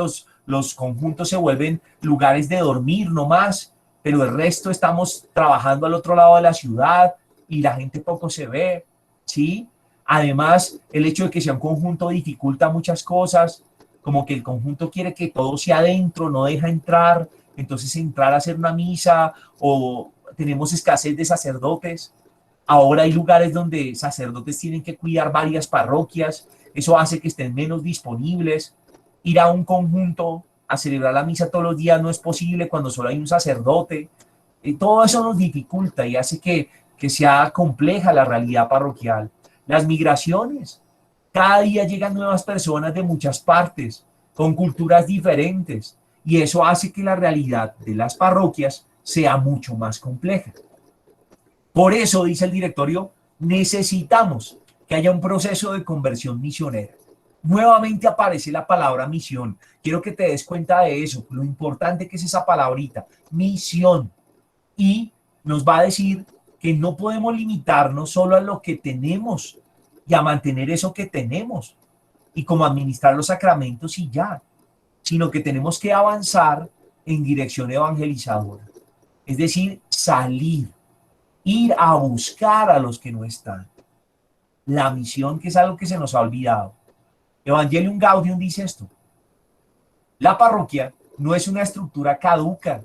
los conjuntos se vuelven lugares de dormir no más, pero el resto estamos trabajando al otro lado de la ciudad y la gente poco se ve, ¿sí? Además, el hecho de que sea un conjunto dificulta muchas cosas, como que el conjunto quiere que todo sea adentro, no deja entrar, entonces entrar a hacer una misa o tenemos escasez de sacerdotes. Ahora hay lugares donde sacerdotes tienen que cuidar varias parroquias, eso hace que estén menos disponibles. Ir a un conjunto a celebrar la misa todos los días no es posible cuando solo hay un sacerdote. Todo eso nos dificulta y hace que sea compleja la realidad parroquial. Las migraciones. Cada día llegan nuevas personas de muchas partes, con culturas diferentes, y eso hace que la realidad de las parroquias sea mucho más compleja. Por eso, dice el directorio, necesitamos que haya un proceso de conversión misionera. Nuevamente aparece la palabra misión. Quiero que te des cuenta de eso, lo importante que es esa palabrita, misión. Y nos va a decir que no podemos limitarnos solo a lo que tenemos y a mantener eso que tenemos y como administrar los sacramentos y ya, sino que tenemos que avanzar en dirección evangelizadora. Es decir, salir, ir a buscar a los que no están. La misión, que es algo que se nos ha olvidado. Evangelium Gaudium dice esto: la parroquia no es una estructura caduca,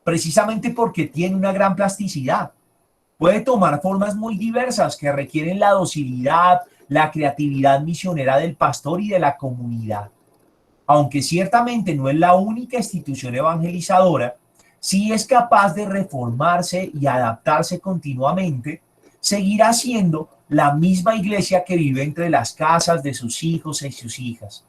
precisamente porque tiene una gran plasticidad. Puede tomar formas muy diversas que requieren la docilidad, la creatividad misionera del pastor y de la comunidad. Aunque ciertamente no es la única institución evangelizadora, sí es capaz de reformarse y adaptarse continuamente, seguirá siendo la misma iglesia que vive entre las casas de sus hijos y sus hijas.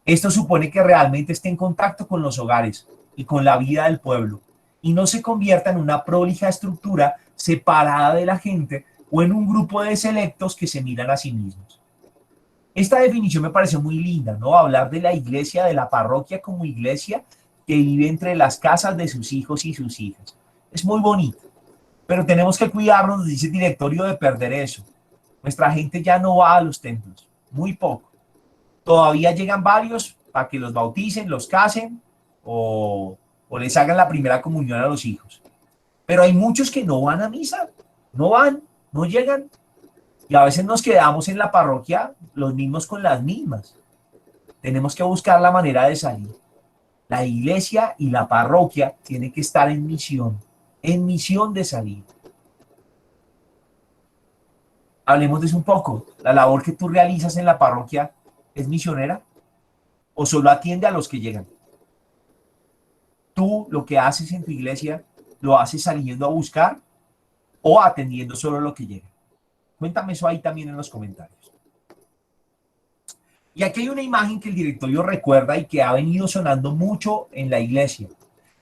Esto supone que realmente esté en contacto con los hogares y con la vida del pueblo, y no se convierta en una prolija estructura separada de la gente o en un grupo de selectos que se miran a sí mismos. Esta definición me parece muy linda, ¿no? Hablar de la iglesia, de la parroquia como iglesia que vive entre las casas de sus hijos y sus hijas. Es muy bonito, pero tenemos que cuidarnos, dice el directorio, de perder eso. Nuestra gente ya no va a los templos, muy poco. Todavía llegan varios para que los bauticen, los casen o les hagan la primera comunión a los hijos. Pero hay muchos que no van a misa, no van, no llegan. Y a veces nos quedamos en la parroquia los mismos con las mismas. Tenemos que buscar la manera de salir. La iglesia y la parroquia tienen que estar en misión de salir. Hablemos de eso un poco. ¿La labor que tú realizas en la parroquia es misionera o solo atiende a los que llegan? ¿Tú lo que haces en tu iglesia lo haces saliendo a buscar o atendiendo solo lo que llega? Cuéntame eso ahí también en los comentarios. Y aquí hay una imagen que el directorio recuerda y que ha venido sonando mucho en la iglesia,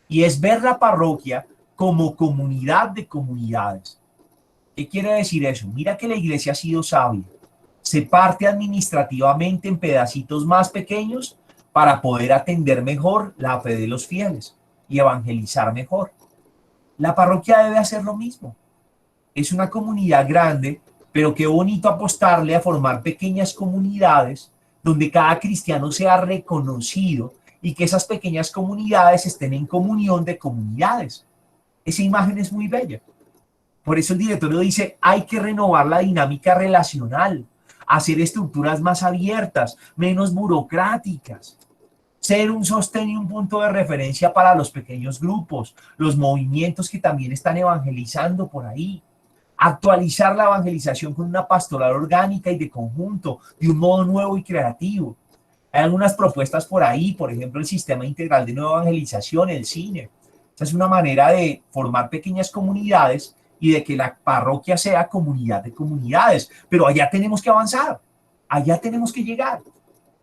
y es ver la parroquia como comunidad de comunidades. ¿Qué quiere decir eso? Mira que la iglesia ha sido sabia. Se parte administrativamente en pedacitos más pequeños para poder atender mejor la fe de los fieles y evangelizar mejor. La parroquia debe hacer lo mismo. Es una comunidad grande, pero qué bonito apostarle a formar pequeñas comunidades donde cada cristiano sea reconocido y que esas pequeñas comunidades estén en comunión de comunidades. Esa imagen es muy bella. Por eso el directorio dice, hay que renovar la dinámica relacional, hacer estructuras más abiertas, menos burocráticas, ser un sostén y un punto de referencia para los pequeños grupos, los movimientos que también están evangelizando por ahí. Actualizar la evangelización con una pastoral orgánica y de conjunto, de un modo nuevo y creativo. Hay algunas propuestas por ahí, por ejemplo, el sistema integral de nueva evangelización, el cine. Esa es una manera de formar pequeñas comunidades y de que la parroquia sea comunidad de comunidades. Pero allá tenemos que avanzar, allá tenemos que llegar.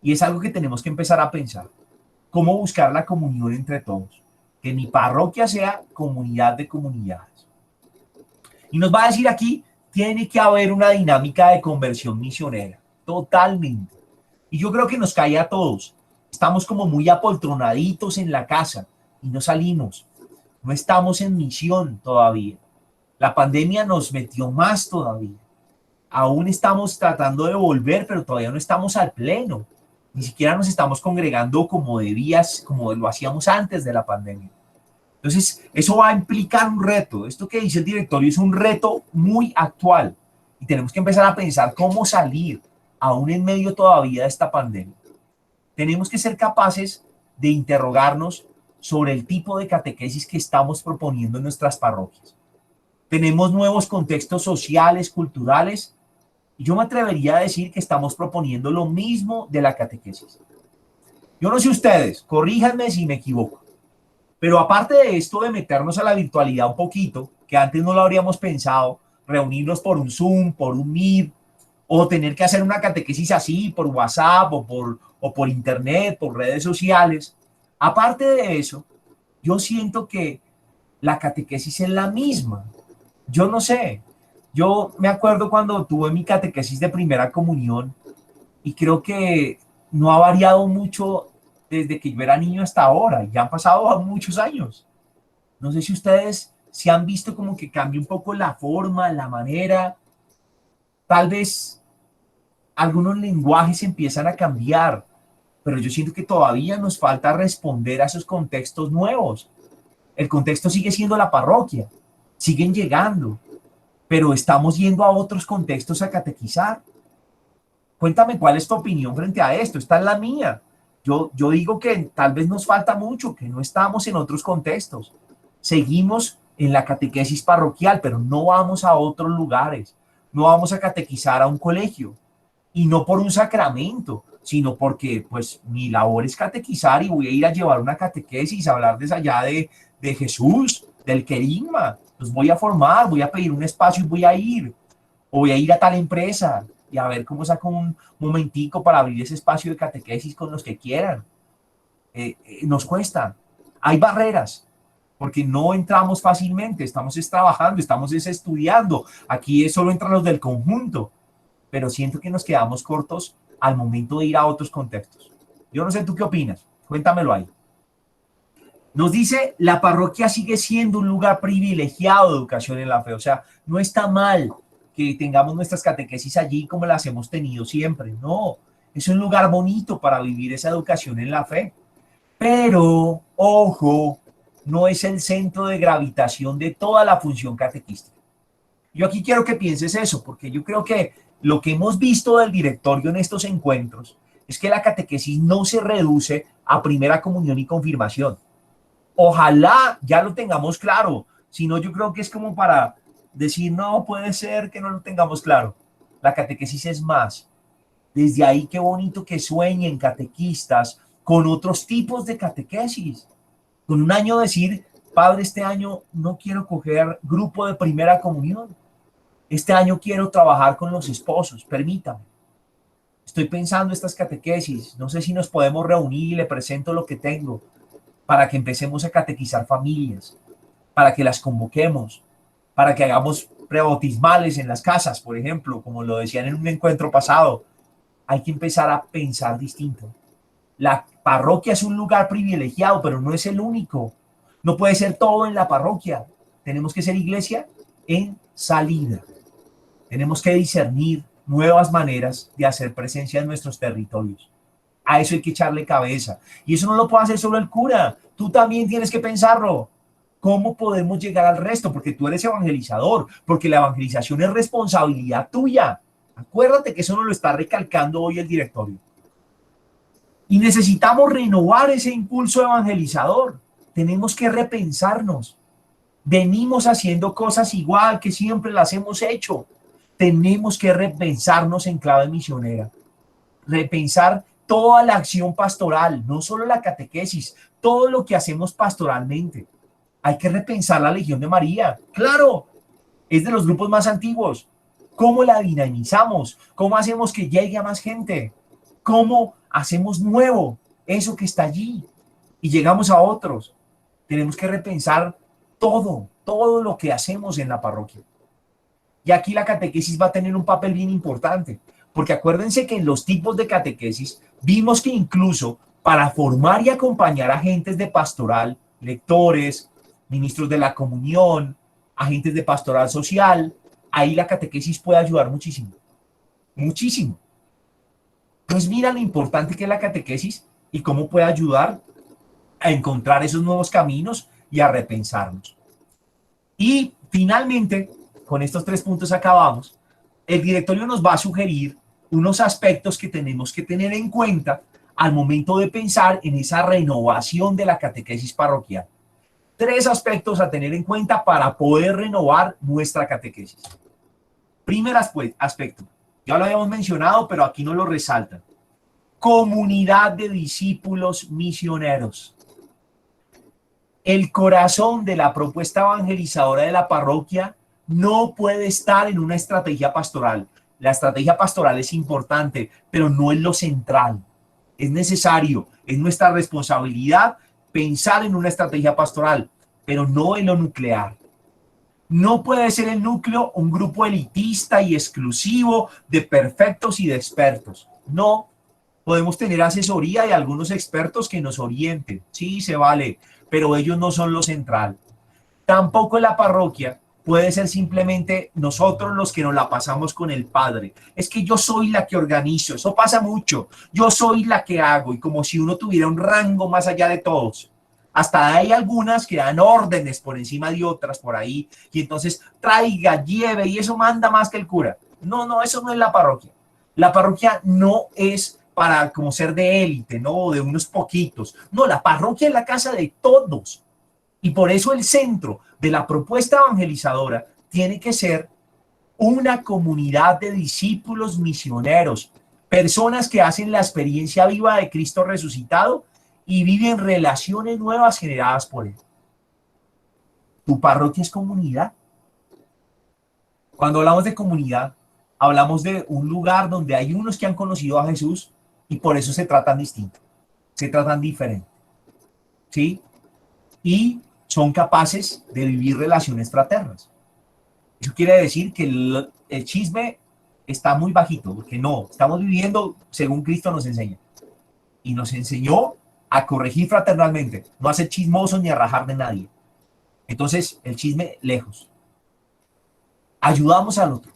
Y es algo que tenemos que empezar a pensar. ¿Cómo buscar la comunión entre todos? Que mi parroquia sea comunidad de comunidades. Y nos va a decir aquí, tiene que haber una dinámica de conversión misionera, totalmente. Y yo creo que nos cae a todos. Estamos como muy apoltronaditos en la casa y no salimos. No estamos en misión todavía. La pandemia nos metió más todavía. Aún estamos tratando de volver, pero todavía no estamos al pleno. Ni siquiera nos estamos congregando como debías, como lo hacíamos antes de la pandemia. Entonces, eso va a implicar un reto. Esto que dice el directorio es un reto muy actual y tenemos que empezar a pensar cómo salir, aún en medio todavía de esta pandemia. Tenemos que ser capaces de interrogarnos sobre el tipo de catequesis que estamos proponiendo en nuestras parroquias. Tenemos nuevos contextos sociales, culturales, y yo me atrevería a decir que estamos proponiendo lo mismo de la catequesis. Yo no sé ustedes, corríjanme si me equivoco. Pero aparte de esto de meternos a la virtualidad un poquito, que antes no lo habríamos pensado, reunirnos por un Zoom, por un Meet, o tener que hacer una catequesis así, por WhatsApp o por Internet, por redes sociales. Aparte de eso, yo siento que la catequesis es la misma. Yo no sé, yo me acuerdo cuando tuve mi catequesis de primera comunión y creo que no ha variado mucho desde que yo era niño hasta ahora. Ya han pasado muchos años. No sé si ustedes se han visto como que cambia un poco la forma, la manera. Tal vez algunos lenguajes empiezan a cambiar, pero yo siento que todavía nos falta responder a esos contextos nuevos. El contexto sigue siendo la parroquia, siguen llegando, pero estamos yendo a otros contextos a catequizar. Cuéntame cuál es tu opinión frente a esto. Esta es la mía. Yo digo que tal vez nos falta mucho, que no estamos en otros contextos. Seguimos en la catequesis parroquial, pero no vamos a otros lugares. No vamos a catequizar a un colegio. Y no por un sacramento, sino porque pues mi labor es catequizar y voy a ir a llevar una catequesis, a hablar desde allá de Jesús, del querigma. Los voy a formar, voy a pedir un espacio y voy a ir. O voy a ir a tal empresa y a ver cómo saco un momentico para abrir ese espacio de catequesis con los que quieran. Nos cuesta. Hay barreras, porque no entramos fácilmente, estamos trabajando, estamos estudiando. Aquí solo entran los del conjunto, pero siento que nos quedamos cortos al momento de ir a otros contextos. Yo no sé tú qué opinas, cuéntamelo ahí. Nos dice, la parroquia sigue siendo un lugar privilegiado de educación en la fe, o sea, no está mal que tengamos nuestras catequesis allí como las hemos tenido siempre, no, es un lugar bonito para vivir esa educación en la fe, pero, ojo, no es el centro de gravitación de toda la función catequística. Yo aquí quiero que pienses eso, porque yo creo que lo que hemos visto del directorio en estos encuentros es que la catequesis no se reduce a primera comunión y confirmación. Ojalá ya lo tengamos claro, si no yo creo que es como para decir, no puede ser que no lo tengamos claro. La catequesis es más. Desde ahí qué bonito que sueñen catequistas con otros tipos de catequesis. Con un año decir, padre, este año no quiero coger grupo de primera comunión. Este año quiero trabajar con los esposos, permítame. Estoy pensando estas catequesis, no sé si nos podemos reunir y le presento lo que tengo para que empecemos a catequizar familias, para que las convoquemos, para que hagamos prebautismales en las casas, por ejemplo, como lo decían en un encuentro pasado. Hay que empezar a pensar distinto. La parroquia es un lugar privilegiado, pero no es el único. No puede ser todo en la parroquia. Tenemos que ser iglesia en salida. Tenemos que discernir nuevas maneras de hacer presencia en nuestros territorios. A eso hay que echarle cabeza. Y eso no lo puede hacer solo el cura. Tú también tienes que pensarlo. ¿Cómo podemos llegar al resto? Porque tú eres evangelizador, porque la evangelización es responsabilidad tuya. Acuérdate que eso nos lo está recalcando hoy el directorio. Y necesitamos renovar ese impulso evangelizador. Tenemos que repensarnos. Venimos haciendo cosas igual que siempre las hemos hecho. Tenemos que repensarnos en clave misionera. Repensar toda la acción pastoral, no solo la catequesis, todo lo que hacemos pastoralmente. Hay que repensar la Legión de María. Claro, es de los grupos más antiguos. ¿Cómo la dinamizamos? ¿Cómo hacemos que llegue a más gente? ¿Cómo hacemos nuevo eso que está allí? Y llegamos a otros. Tenemos que repensar todo lo que hacemos en la parroquia. Y aquí la catequesis va a tener un papel bien importante, porque acuérdense que en los tipos de catequesis vimos que incluso para formar y acompañar agentes de pastoral, lectores, ministros de la comunión, agentes de pastoral social, ahí la catequesis puede ayudar muchísimo, muchísimo. Pues mira lo importante que es la catequesis y cómo puede ayudar a encontrar esos nuevos caminos y a repensarnos. Y finalmente, con estos 3 puntos acabamos, el directorio nos va a sugerir unos aspectos que tenemos que tener en cuenta al momento de pensar en esa renovación de la catequesis parroquial. 3 aspectos a tener en cuenta para poder renovar nuestra catequesis. Primer aspecto, ya lo habíamos mencionado, pero aquí no lo resaltan. Comunidad de discípulos misioneros. El corazón de la propuesta evangelizadora de la parroquia no puede estar en una estrategia pastoral. La estrategia pastoral es importante, pero no es lo central. Es necesario, es nuestra responsabilidad pensar en una estrategia pastoral, pero no en lo nuclear. No puede ser el núcleo un grupo elitista y exclusivo de perfectos y de expertos. No, podemos tener asesoría y algunos expertos que nos orienten. Sí, se vale, pero ellos no son lo central. Tampoco la parroquia puede ser simplemente nosotros los que nos la pasamos con el padre. Es que yo soy la que organizo, eso pasa mucho. Yo soy la que hago y como si uno tuviera un rango más allá de todos. Hasta hay algunas que dan órdenes por encima de otras por ahí y entonces traiga, lleve y eso manda más que el cura. No, eso no es la parroquia. La parroquia no es para como ser de élite, no de unos poquitos. No, la parroquia es la casa de todos. Y por eso el centro de la propuesta evangelizadora tiene que ser una comunidad de discípulos misioneros, personas que hacen la experiencia viva de Cristo resucitado y viven relaciones nuevas generadas por él. ¿Tu parroquia es comunidad? Cuando hablamos de comunidad, hablamos de un lugar donde hay unos que han conocido a Jesús y por eso se tratan distinto, se tratan diferente, ¿sí? Y son capaces de vivir relaciones fraternas. Eso quiere decir que el chisme está muy bajito, porque no, estamos viviendo según Cristo nos enseña. Y nos enseñó a corregir fraternalmente, no a ser chismosos ni a rajar de nadie. Entonces, el chisme lejos. Ayudamos al otro.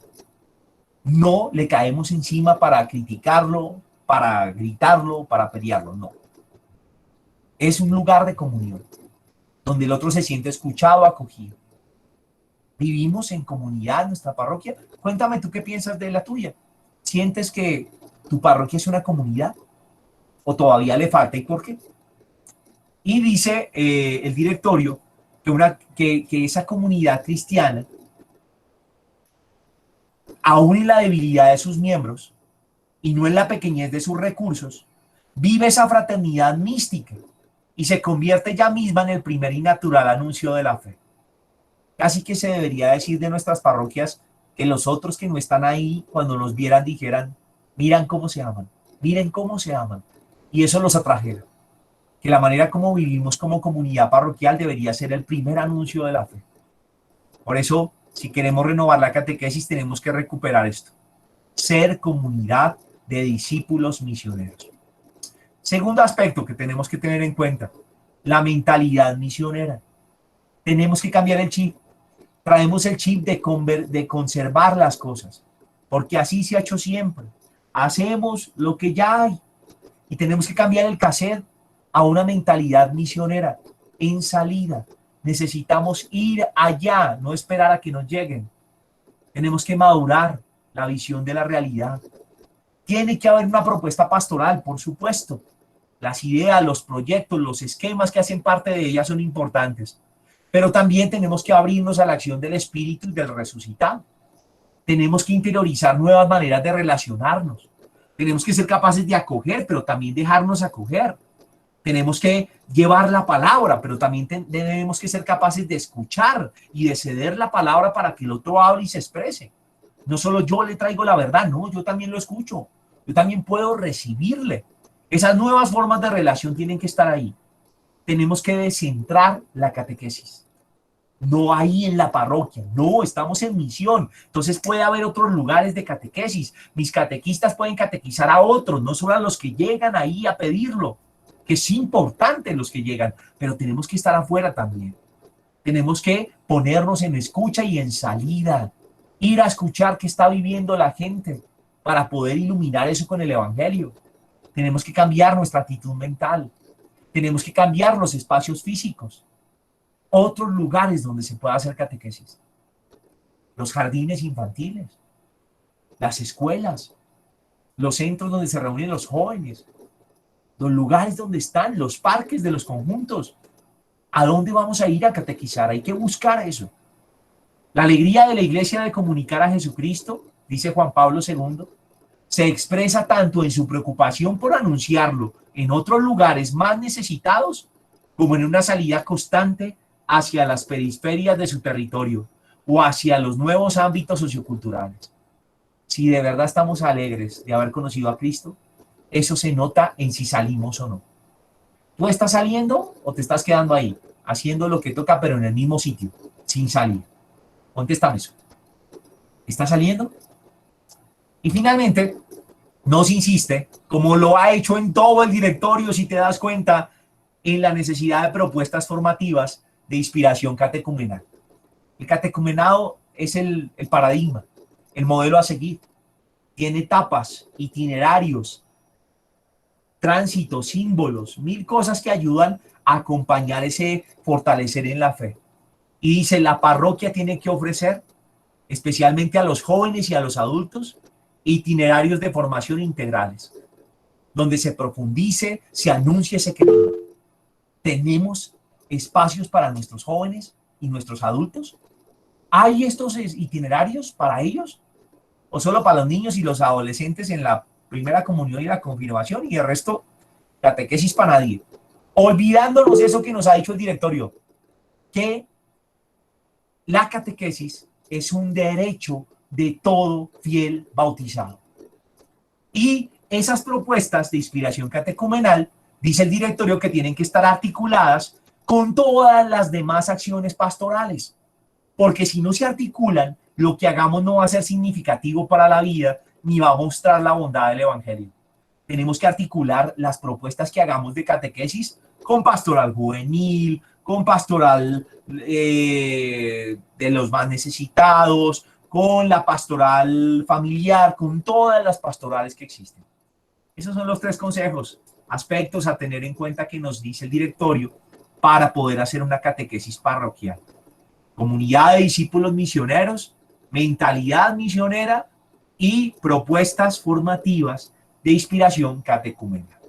No le caemos encima para criticarlo, para gritarlo, para pelearlo, no. Es un lugar de comunión, donde el otro se siente escuchado, acogido. Vivimos en comunidad en nuestra parroquia. Cuéntame tú qué piensas de la tuya. ¿Sientes que tu parroquia es una comunidad? ¿O todavía le falta y por qué? Y dice el directorio que esa comunidad cristiana, aún en la debilidad de sus miembros y no en la pequeñez de sus recursos, vive esa fraternidad mística y se convierte ella misma en el primer y natural anuncio de la fe. Casi que se debería decir de nuestras parroquias que los otros que no están ahí, cuando nos vieran, dijeran, miran cómo se aman, miren cómo se aman. Y eso los atrajera. Que la manera como vivimos como comunidad parroquial debería ser el primer anuncio de la fe. Por eso, si queremos renovar la catequesis, tenemos que recuperar esto. Ser comunidad de discípulos misioneros. Segundo aspecto que tenemos que tener en cuenta, la mentalidad misionera. Tenemos que cambiar el chip. Traemos el chip de conservar las cosas, porque así se ha hecho siempre. Hacemos lo que ya hay y tenemos que cambiar el cassette a una mentalidad misionera en salida. Necesitamos ir allá, no esperar a que nos lleguen. Tenemos que madurar la visión de la realidad. Tiene que haber una propuesta pastoral, por supuesto. Las ideas, los proyectos, los esquemas que hacen parte de ella son importantes. Pero también tenemos que abrirnos a la acción del Espíritu y del resucitado. Tenemos que interiorizar nuevas maneras de relacionarnos. Tenemos que ser capaces de acoger, pero también dejarnos acoger. Tenemos que llevar la palabra, pero también tenemos que ser capaces de escuchar y de ceder la palabra para que el otro hable y se exprese. No solo yo le traigo la verdad, no, yo también lo escucho. Yo también puedo recibirle. Esas nuevas formas de relación tienen que estar ahí. Tenemos que descentrar la catequesis. No ahí en la parroquia, no, estamos en misión. Entonces puede haber otros lugares de catequesis. Mis catequistas pueden catequizar a otros, no solo a los que llegan ahí a pedirlo, que es importante los que llegan, pero tenemos que estar afuera también. Tenemos que ponernos en escucha y en salida, ir a escuchar qué está viviendo la gente para poder iluminar eso con el Evangelio. Tenemos que cambiar nuestra actitud mental. Tenemos que cambiar los espacios físicos. Otros lugares donde se pueda hacer catequesis. Los jardines infantiles, las escuelas, los centros donde se reúnen los jóvenes, los lugares donde están, los parques de los conjuntos. ¿A dónde vamos a ir a catequizar? Hay que buscar eso. La alegría de la iglesia de comunicar a Jesucristo, dice Juan Pablo II, se expresa tanto en su preocupación por anunciarlo en otros lugares más necesitados, como en una salida constante hacia las periferias de su territorio o hacia los nuevos ámbitos socioculturales. Si de verdad estamos alegres de haber conocido a Cristo, eso se nota en si salimos o no. ¿Tú estás saliendo o te estás quedando ahí, haciendo lo que toca, pero en el mismo sitio, sin salir? Contéstame eso. ¿Estás saliendo? Y finalmente, nos insiste, como lo ha hecho en todo el directorio, si te das cuenta, en la necesidad de propuestas formativas de inspiración catecumenal. El catecumenado es el paradigma, el modelo a seguir. Tiene etapas, itinerarios, tránsitos, símbolos, mil cosas que ayudan a acompañar ese fortalecer en la fe. Y dice, la parroquia tiene que ofrecer, especialmente a los jóvenes y a los adultos, itinerarios de formación integrales, donde se profundice, se anuncie ese camino. ¿Tenemos espacios para nuestros jóvenes y nuestros adultos? ¿Hay estos itinerarios para ellos? ¿O solo para los niños y los adolescentes en la primera comunión y la confirmación y el resto catequesis para nadie? Olvidándonos eso que nos ha dicho el directorio, que la catequesis es un derecho de todo fiel bautizado. Y esas propuestas de inspiración catecumenal, dice el directorio, que tienen que estar articuladas con todas las demás acciones pastorales, porque si no se articulan, lo que hagamos no va a ser significativo para la vida, ni va a mostrar la bondad del Evangelio. Tenemos que articular las propuestas que hagamos de catequesis con pastoral juvenil, con pastoral de los más necesitados, con la pastoral familiar, con todas las pastorales que existen. Esos son los 3 consejos, aspectos a tener en cuenta que nos dice el directorio para poder hacer una catequesis parroquial. Comunidad de discípulos misioneros, mentalidad misionera y propuestas formativas de inspiración catecumenal.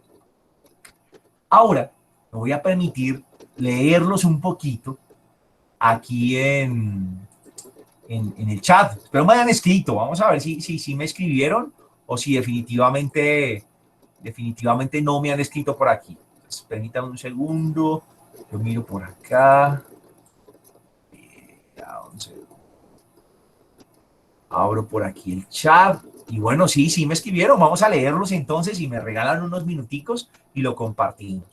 Ahora, me voy a permitir leerlos un poquito aquí en el chat. Espero me hayan escrito. Vamos a ver si me escribieron o si definitivamente no me han escrito por aquí. Pues, permítanme un segundo. Yo miro por acá. Abro por aquí el chat. Y bueno, sí me escribieron. Vamos a leerlos entonces y me regalan unos minuticos y lo compartimos.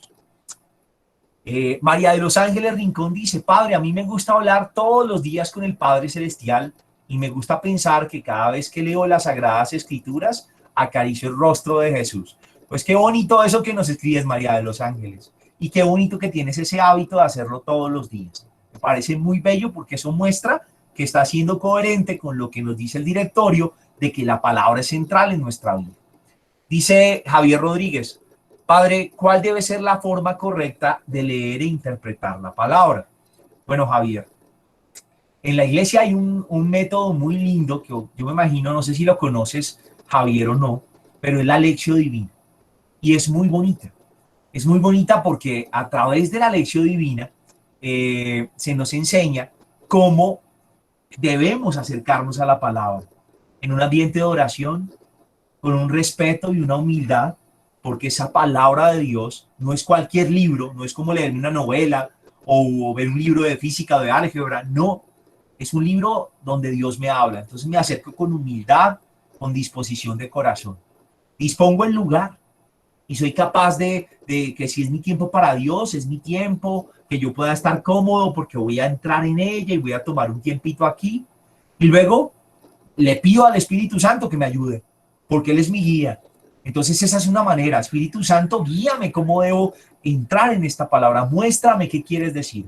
María de los Ángeles Rincón dice: Padre, a mí me gusta hablar todos los días con el Padre Celestial y me gusta pensar que cada vez que leo las Sagradas Escrituras acaricio el rostro de Jesús. Pues qué bonito eso que nos escribes, María de los Ángeles, y qué bonito que tienes ese hábito de hacerlo todos los días. Me parece muy bello porque eso muestra que está siendo coherente con lo que nos dice el directorio de que la palabra es central en nuestra vida. Dice Javier Rodríguez: Padre, ¿cuál debe ser la forma correcta de leer e interpretar la palabra? Bueno, Javier, en la iglesia hay un método muy lindo que yo me imagino, no sé si lo conoces, Javier, o no, pero es la lección divina. Y es muy bonita. Es muy bonita porque a través de la lección divina se nos enseña cómo debemos acercarnos a la palabra en un ambiente de oración, con un respeto y una humildad, porque esa palabra de Dios no es cualquier libro, no es como leer una novela o ver un libro de física o de álgebra, no, es un libro donde Dios me habla. Entonces me acerco con humildad, con disposición de corazón. Dispongo el lugar y soy capaz de que si es mi tiempo para Dios, es mi tiempo, que yo pueda estar cómodo porque voy a entrar en ella y voy a tomar un tiempito aquí. Y luego le pido al Espíritu Santo que me ayude, porque Él es mi guía. Entonces esa es una manera. Espíritu Santo, guíame cómo debo entrar en esta palabra. Muéstrame qué quieres decir.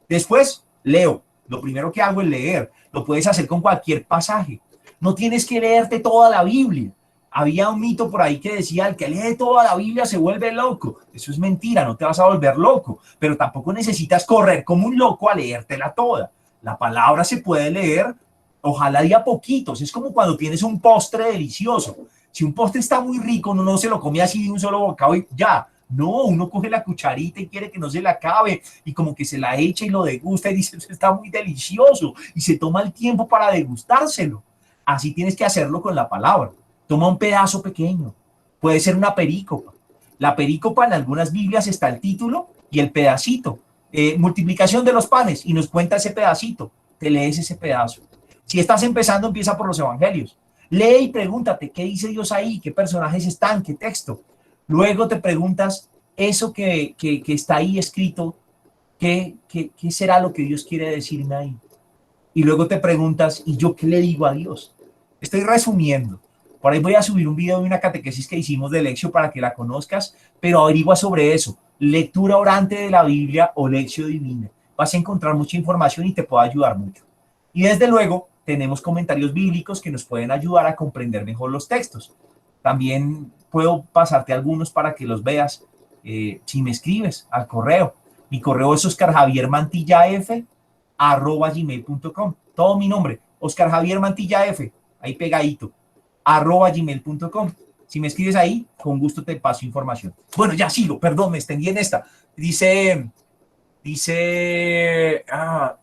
Después leo. Lo primero que hago es leer. Lo puedes hacer con cualquier pasaje. No tienes que leerte toda la Biblia. Había un mito por ahí que decía: el que lee toda la Biblia se vuelve loco. Eso es mentira, no te vas a volver loco, pero tampoco necesitas correr como un loco a leértela toda. La palabra se puede leer, ojalá de a poquitos. Es como cuando tienes un postre delicioso. Si un postre está muy rico, uno no se lo come así de un solo bocado y ya. No, uno coge la cucharita y quiere que no se la acabe y como que se la echa y lo degusta y dice: está muy delicioso, y se toma el tiempo para degustárselo. Así tienes que hacerlo con la palabra. Toma un pedazo pequeño, puede ser una perícopa. La perícopa, en algunas Biblias está el título y el pedacito. Multiplicación de los panes, y nos cuenta ese pedacito. Te lees ese pedazo. Si estás empezando, empieza por los evangelios. Lee y pregúntate: ¿qué dice Dios ahí? ¿Qué personajes están? ¿Qué texto? Luego te preguntas: eso que está ahí escrito, ¿qué será lo que Dios quiere decirme ahí? Y luego te preguntas: ¿y yo qué le digo a Dios? Estoy resumiendo. Por ahí voy a subir un video de una catequesis que hicimos de Lección para que la conozcas, pero averigua sobre eso. Lectura orante de la Biblia o Lección Divina. Vas a encontrar mucha información y te puede ayudar mucho. Y desde luego, tenemos comentarios bíblicos que nos pueden ayudar a comprender mejor los textos. También puedo pasarte algunos para que los veas si me escribes al correo. Mi correo es oscarjaviermantillaf@gmail.com. Todo mi nombre, Oscar Javier Mantilla F, ahí pegadito, @gmail.com. Si me escribes ahí, con gusto te paso información. Bueno, ya sigo, perdón, me extendí en esta. Dice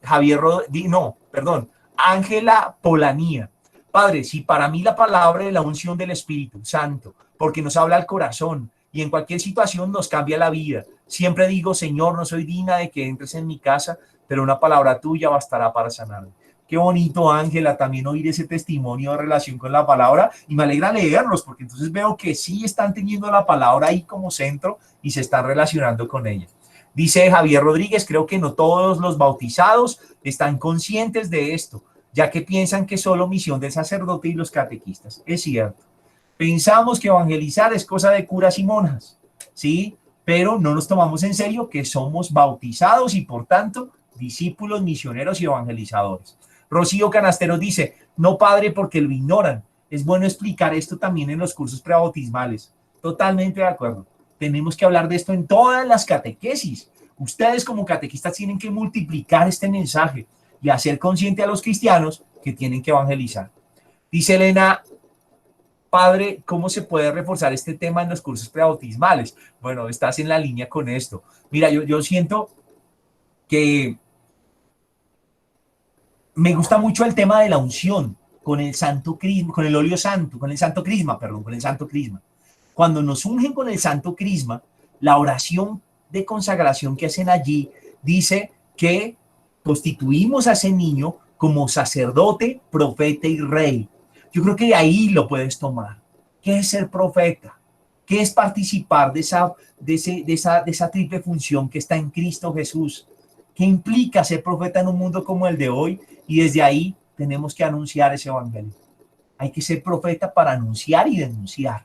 Javier no, perdón, Ángela Polanía. Padre, si para mí la palabra es la unción del Espíritu Santo, porque nos habla al corazón y en cualquier situación nos cambia la vida. Siempre digo: Señor, no soy digna de que entres en mi casa, pero una palabra tuya bastará para sanarme. Qué bonito, Ángela, también oír ese testimonio de relación con la palabra, y me alegra leerlos porque entonces veo que sí están teniendo la palabra ahí como centro y se están relacionando con ella. Dice Javier Rodríguez: creo que no todos los bautizados están conscientes de esto, ya que piensan que es solo misión del sacerdote y los catequistas. Es cierto. Pensamos que evangelizar es cosa de curas y monjas, ¿sí? Pero no nos tomamos en serio que somos bautizados y por tanto discípulos, misioneros y evangelizadores. Rocío Canastero dice: no, padre, porque lo ignoran. Es bueno explicar esto también en los cursos prebautismales. Totalmente de acuerdo. Tenemos que hablar de esto en todas las catequesis. Ustedes como catequistas tienen que multiplicar este mensaje y hacer consciente a los cristianos que tienen que evangelizar. Dice Elena Padre, ¿cómo se puede reforzar este tema en los cursos prebautismales? Bueno, estás en la línea con esto. Mira, yo siento que me gusta mucho el tema de la unción con el santo crisma, con el óleo santo, con el santo crisma, perdón, con el santo crisma. Cuando nos ungen con el santo crisma, la oración de consagración que hacen allí dice que constituimos a ese niño como sacerdote, profeta y rey. Yo creo que de ahí lo puedes tomar. ¿Qué es ser profeta? ¿Qué es participar de esa triple función que está en Cristo Jesús? ¿Qué implica ser profeta en un mundo como el de hoy? Y desde ahí tenemos que anunciar ese evangelio. Hay que ser profeta para anunciar y denunciar.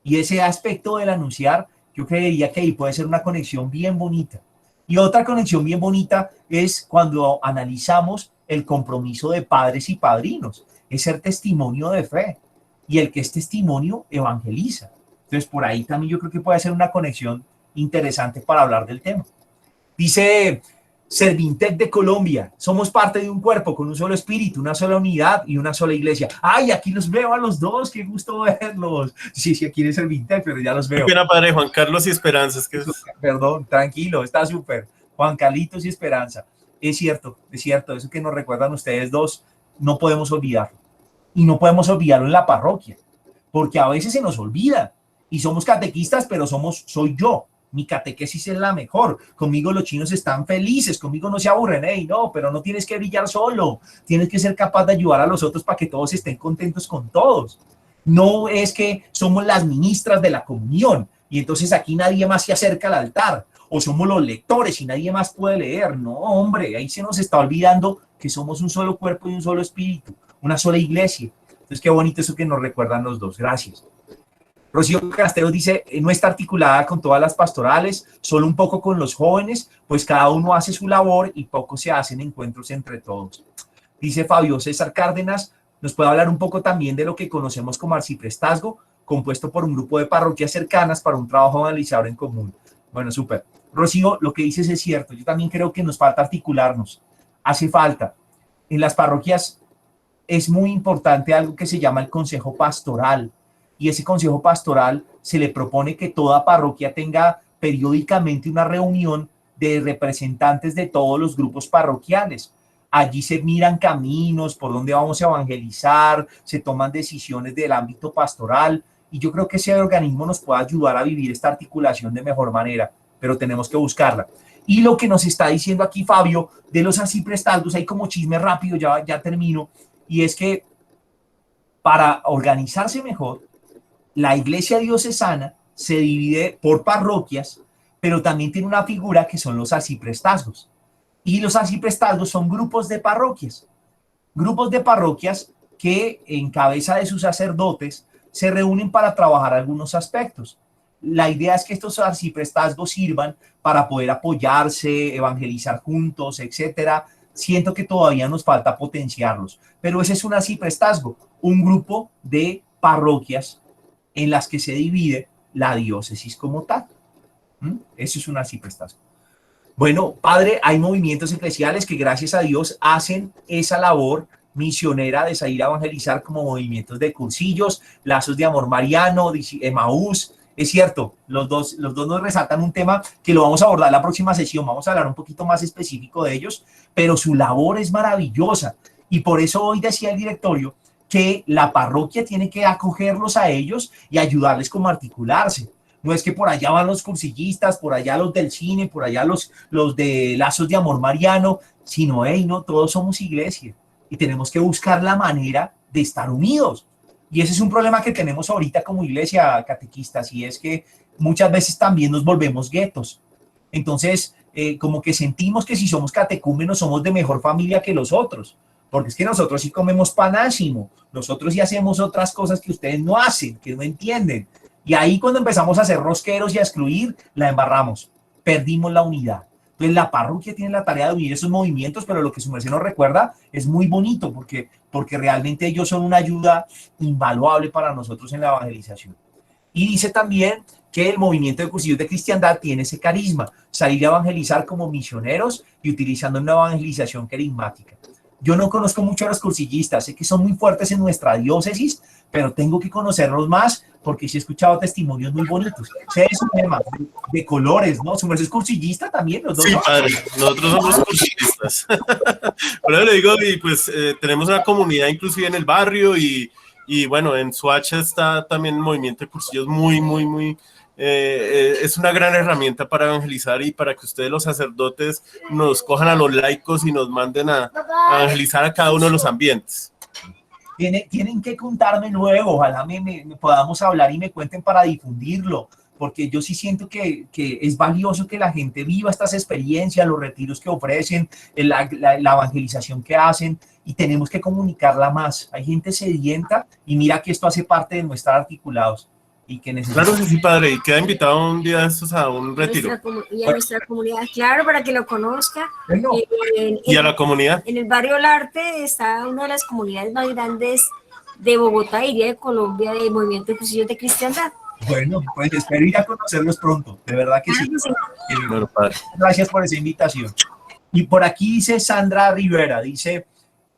Y ese aspecto del anunciar, yo creería que ahí puede ser una conexión bien bonita. Y otra conexión bien bonita es cuando analizamos el compromiso de padres y padrinos, es ser testimonio de fe. Y el que es testimonio evangeliza. Entonces, por ahí también yo creo que puede ser una conexión interesante para hablar del tema. Dice Servintec de Colombia, somos parte de un cuerpo con un solo espíritu, una sola unidad y una sola iglesia. ¡Ay, aquí los veo a los dos! ¡Qué gusto verlos! Sí, sí, aquí es Servintec, pero ya los veo. Qué pena, padre Juan Carlos y Esperanza. Es que Perdón, tranquilo, está súper. Juan Carlitos y Esperanza. Es cierto, eso que nos recuerdan ustedes dos, no podemos olvidarlo. Y no podemos olvidarlo en la parroquia, porque a veces se nos olvida. Y somos catequistas, pero soy yo. Mi catequesis es la mejor. Conmigo los chinos están felices, conmigo no se aburren. Hey, no, pero no tienes que brillar solo. Tienes que ser capaz de ayudar a los otros para que todos estén contentos con todos. No es que somos las ministras de la comunión y entonces aquí nadie más se acerca al altar. O somos los lectores y nadie más puede leer. No, hombre, ahí se nos está olvidando que somos un solo cuerpo y un solo espíritu, una sola iglesia. Entonces, qué bonito eso que nos recuerdan los dos. Gracias. Rocío Castelos dice, no está articulada con todas las pastorales, solo un poco con los jóvenes, pues cada uno hace su labor y poco se hacen encuentros entre todos. Dice Fabio César Cárdenas, nos puede hablar un poco también de lo que conocemos como arciprestazgo, compuesto por un grupo de parroquias cercanas para un trabajo evangelizador en común. Bueno, súper. Rocío, lo que dices es cierto, yo también creo que nos falta articularnos, hace falta. En las parroquias es muy importante algo que se llama el consejo pastoral, y ese consejo pastoral se le propone que toda parroquia tenga periódicamente una reunión de representantes de todos los grupos parroquiales. Allí se miran caminos, por dónde vamos a evangelizar, se toman decisiones del ámbito pastoral, y yo creo que ese organismo nos puede ayudar a vivir esta articulación de mejor manera, pero tenemos que buscarla. Y lo que nos está diciendo aquí Fabio, de los arciprestazgos, hay como chisme rápido, ya termino, y es que para organizarse mejor, la iglesia diocesana se divide por parroquias, pero también tiene una figura que son los arciprestazgos. Y los arciprestazgos son grupos de parroquias que en cabeza de sus sacerdotes se reúnen para trabajar algunos aspectos. La idea es que estos arciprestazgos sirvan para poder apoyarse, evangelizar juntos, etcétera. Siento que todavía nos falta potenciarlos, pero ese es un arciprestazgo, un grupo de parroquias en las que se divide la diócesis como tal. Eso es un arciprestazgo. Bueno, padre, hay movimientos eclesiales que gracias a Dios hacen esa labor misionera de salir a evangelizar, como movimientos de cursillos, lazos de amor mariano, Emaús. Es cierto, los dos nos resaltan un tema que lo vamos a abordar en la próxima sesión, vamos a hablar un poquito más específico de ellos, pero su labor es maravillosa y por eso hoy decía el directorio que la parroquia tiene que acogerlos a ellos y ayudarles como a articularse. No es que por allá van los cursillistas, por allá los del cine, por allá los de lazos de amor mariano, sino, hey, no, todos somos iglesia y tenemos que buscar la manera de estar unidos. Y ese es un problema que tenemos ahorita como iglesia, catequistas, y es que muchas veces también nos volvemos guetos. Entonces, como que sentimos que si somos catecúmenos somos de mejor familia que los otros, porque es que nosotros sí comemos panásimo, nosotros sí hacemos otras cosas que ustedes no hacen, que no entienden. Y ahí cuando empezamos a ser rosqueros y a excluir, la embarramos, perdimos la unidad. Entonces la parroquia tiene la tarea de unir esos movimientos, pero lo que su merced nos recuerda es muy bonito, porque realmente ellos son una ayuda invaluable para nosotros en la evangelización. Y dice también que el movimiento de cursillos de cristiandad tiene ese carisma, salir a evangelizar como misioneros y utilizando una evangelización carismática. Yo no conozco mucho a los cursillistas, sé que son muy fuertes en nuestra diócesis, pero tengo que conocerlos más porque sí he escuchado testimonios muy bonitos. Sé de su tema, de colores, ¿no? ¿Su merced es cursillista también, los dos Sí, son? padre, nosotros somos cursillistas. Por eso le digo, y pues tenemos una comunidad inclusive en el barrio y bueno, en Soacha está también el movimiento de cursillos es una gran herramienta para evangelizar y para que ustedes los sacerdotes nos cojan a los laicos y nos manden a evangelizar a cada uno de los ambientes. Tienen que contarme luego, ojalá me podamos hablar y me cuenten para difundirlo, porque yo sí siento que es valioso que la gente viva estas experiencias, los retiros que ofrecen, la evangelización que hacen, y tenemos que comunicarla más. Hay gente sedienta y mira que esto hace parte de nuestros articulados y que Claro que necesitamos. sí, padre, y queda invitado un día de estos a un retiro. Y a nuestra comunidad, claro, para que lo conozca. Bueno, Y a la comunidad. En el barrio Olarte está una de las comunidades más grandes de Bogotá, diría de Colombia, de Movimiento de Cursillos de Cristiandad. bueno, pues espero ir a conocerlos pronto, de verdad que sí. Bueno, padre. Gracias por esa invitación. Y por aquí dice Sandra Rivera, dice,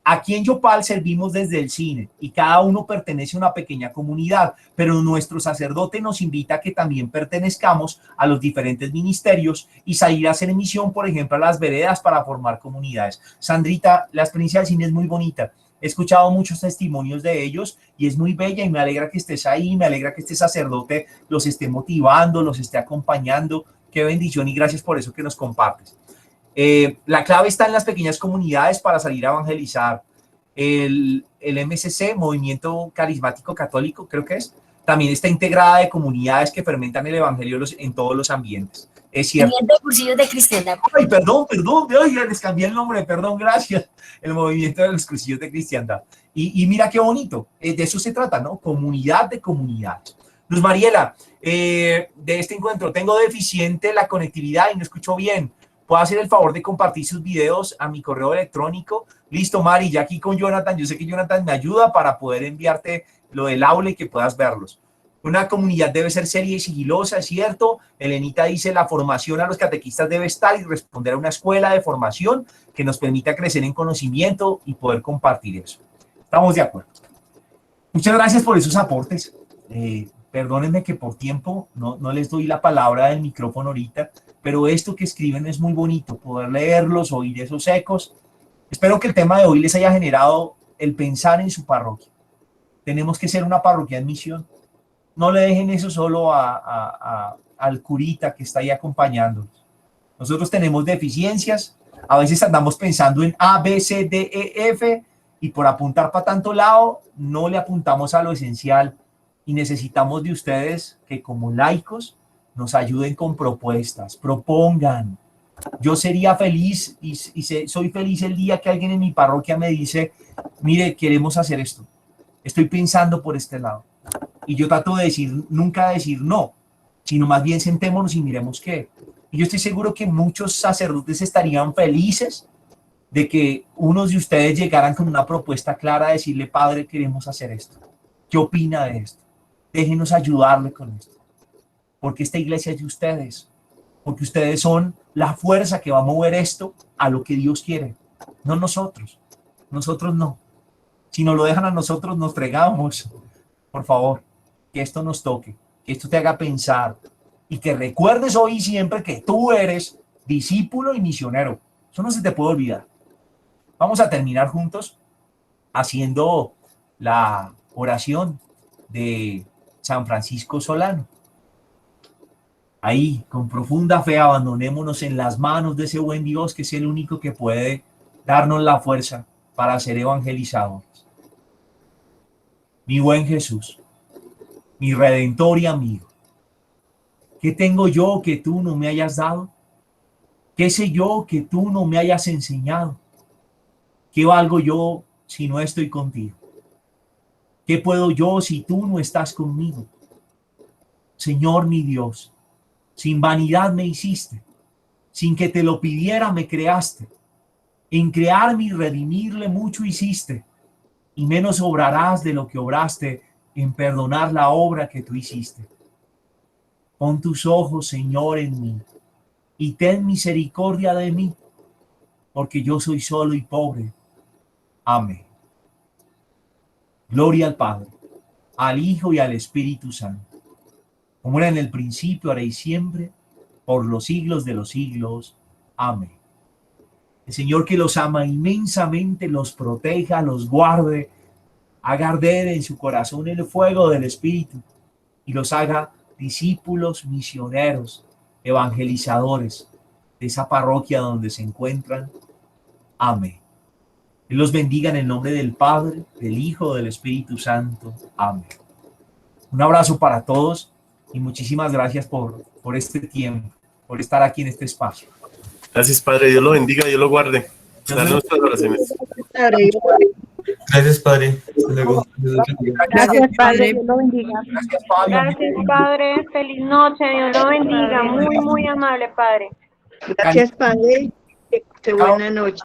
aquí en Yopal servimos desde el cine y cada uno pertenece a una pequeña comunidad, pero nuestro sacerdote nos invita a que también pertenezcamos a los diferentes ministerios y salir a hacer misión, por ejemplo, a las veredas para formar comunidades. Sandrita, la experiencia del cine es muy bonita. He escuchado muchos testimonios de ellos y es muy bella y me alegra que estés ahí, me alegra que este sacerdote los esté motivando, los esté acompañando. Qué bendición y gracias por eso que nos compartes. La clave está en las pequeñas comunidades para salir a evangelizar. El MCC, Movimiento Carismático Católico, creo que es, también está integrada de comunidades que fermentan el evangelio en todos los ambientes. Es cierto. Movimiento de Cursillos de Cristiandad. Ay, perdón, les cambié el nombre, perdón, gracias. El Movimiento de los Cursillos de Cristiandad. Y mira qué bonito, de eso se trata, ¿no? Comunidad de comunidades. Luz Mariela, de este encuentro, tengo deficiente la conectividad y no escucho bien. ¿Puedo hacer el favor de compartir sus videos a mi correo electrónico? Listo, Mari, ya aquí con Jonathan, yo sé que Jonathan me ayuda para poder enviarte lo del aula y que puedas verlos. Una comunidad debe ser seria y sigilosa, es cierto. Elenita dice, la formación a los catequistas debe estar y responder a una escuela de formación que nos permita crecer en conocimiento y poder compartir eso. Estamos de acuerdo. Muchas gracias por esos aportes. Perdónenme que por tiempo no les doy la palabra del micrófono ahorita, pero esto que escriben es muy bonito, poder leerlos, oír esos ecos. Espero que el tema de hoy les haya generado el pensar en su parroquia. Tenemos que ser una parroquia en misión. No le dejen eso solo al curita que está ahí acompañándonos. Nosotros tenemos deficiencias, a veces andamos pensando en A, B, C, D, E, F, y por apuntar para tanto lado, no le apuntamos a lo esencial, y necesitamos de ustedes que como laicos nos ayuden con propuestas, propongan. Yo sería feliz y soy feliz el día que alguien en mi parroquia me dice, mire, queremos hacer esto, estoy pensando por este lado. Y yo trato de decir, nunca decir no, sino más bien sentémonos y miremos qué. Y yo estoy seguro que muchos sacerdotes estarían felices de que unos de ustedes llegaran con una propuesta clara a decirle, padre, queremos hacer esto. ¿Qué opina de esto? Déjenos ayudarle con esto. Porque esta iglesia es de ustedes. Porque ustedes son la fuerza que va a mover esto a lo que Dios quiere. No nosotros. Nosotros no. Si nos lo dejan a nosotros, nos fregamos. Por favor, que esto nos toque, que esto te haga pensar y que recuerdes hoy y siempre que tú eres discípulo y misionero. Eso no se te puede olvidar. Vamos a terminar juntos haciendo la oración de San Francisco Solano. Ahí, con profunda fe, abandonémonos en las manos de ese buen Dios que es el único que puede darnos la fuerza para ser evangelizadores. Mi buen Jesús, mi redentor y amigo, ¿qué tengo yo que tú no me hayas dado? ¿Qué sé yo que tú no me hayas enseñado? ¿Qué valgo yo si no estoy contigo? ¿Qué puedo yo si tú no estás conmigo? Señor mi Dios, sin vanidad me hiciste, sin que te lo pidiera me creaste. En crearme y redimirle mucho hiciste, y menos obrarás de lo que obraste en perdonar la obra que tú hiciste. Pon tus ojos, Señor, en mí, y ten misericordia de mí, porque yo soy solo y pobre, Amén. Gloria al Padre, al Hijo y al Espíritu Santo, como era en el principio, ahora y siempre, por los siglos de los siglos. Amén. El Señor, que los ama inmensamente, los proteja, los guarde, haga arder en su corazón el fuego del Espíritu y los haga discípulos, misioneros, evangelizadores de esa parroquia donde se encuentran. Amén. Él los bendiga en el nombre del Padre, del Hijo, del Espíritu Santo. Amén. Un abrazo para todos y muchísimas gracias por este tiempo, por estar aquí en este espacio. Gracias, Padre. Dios lo bendiga, Dios lo guarde. Dale nuestras oraciones. Gracias, Padre. Hasta luego. Gracias, Padre. Dios lo bendiga. Gracias, Fabio. Gracias, Padre. Feliz noche. Dios lo bendiga. Muy, muy amable, Padre. Gracias, Padre. Qué buena noche.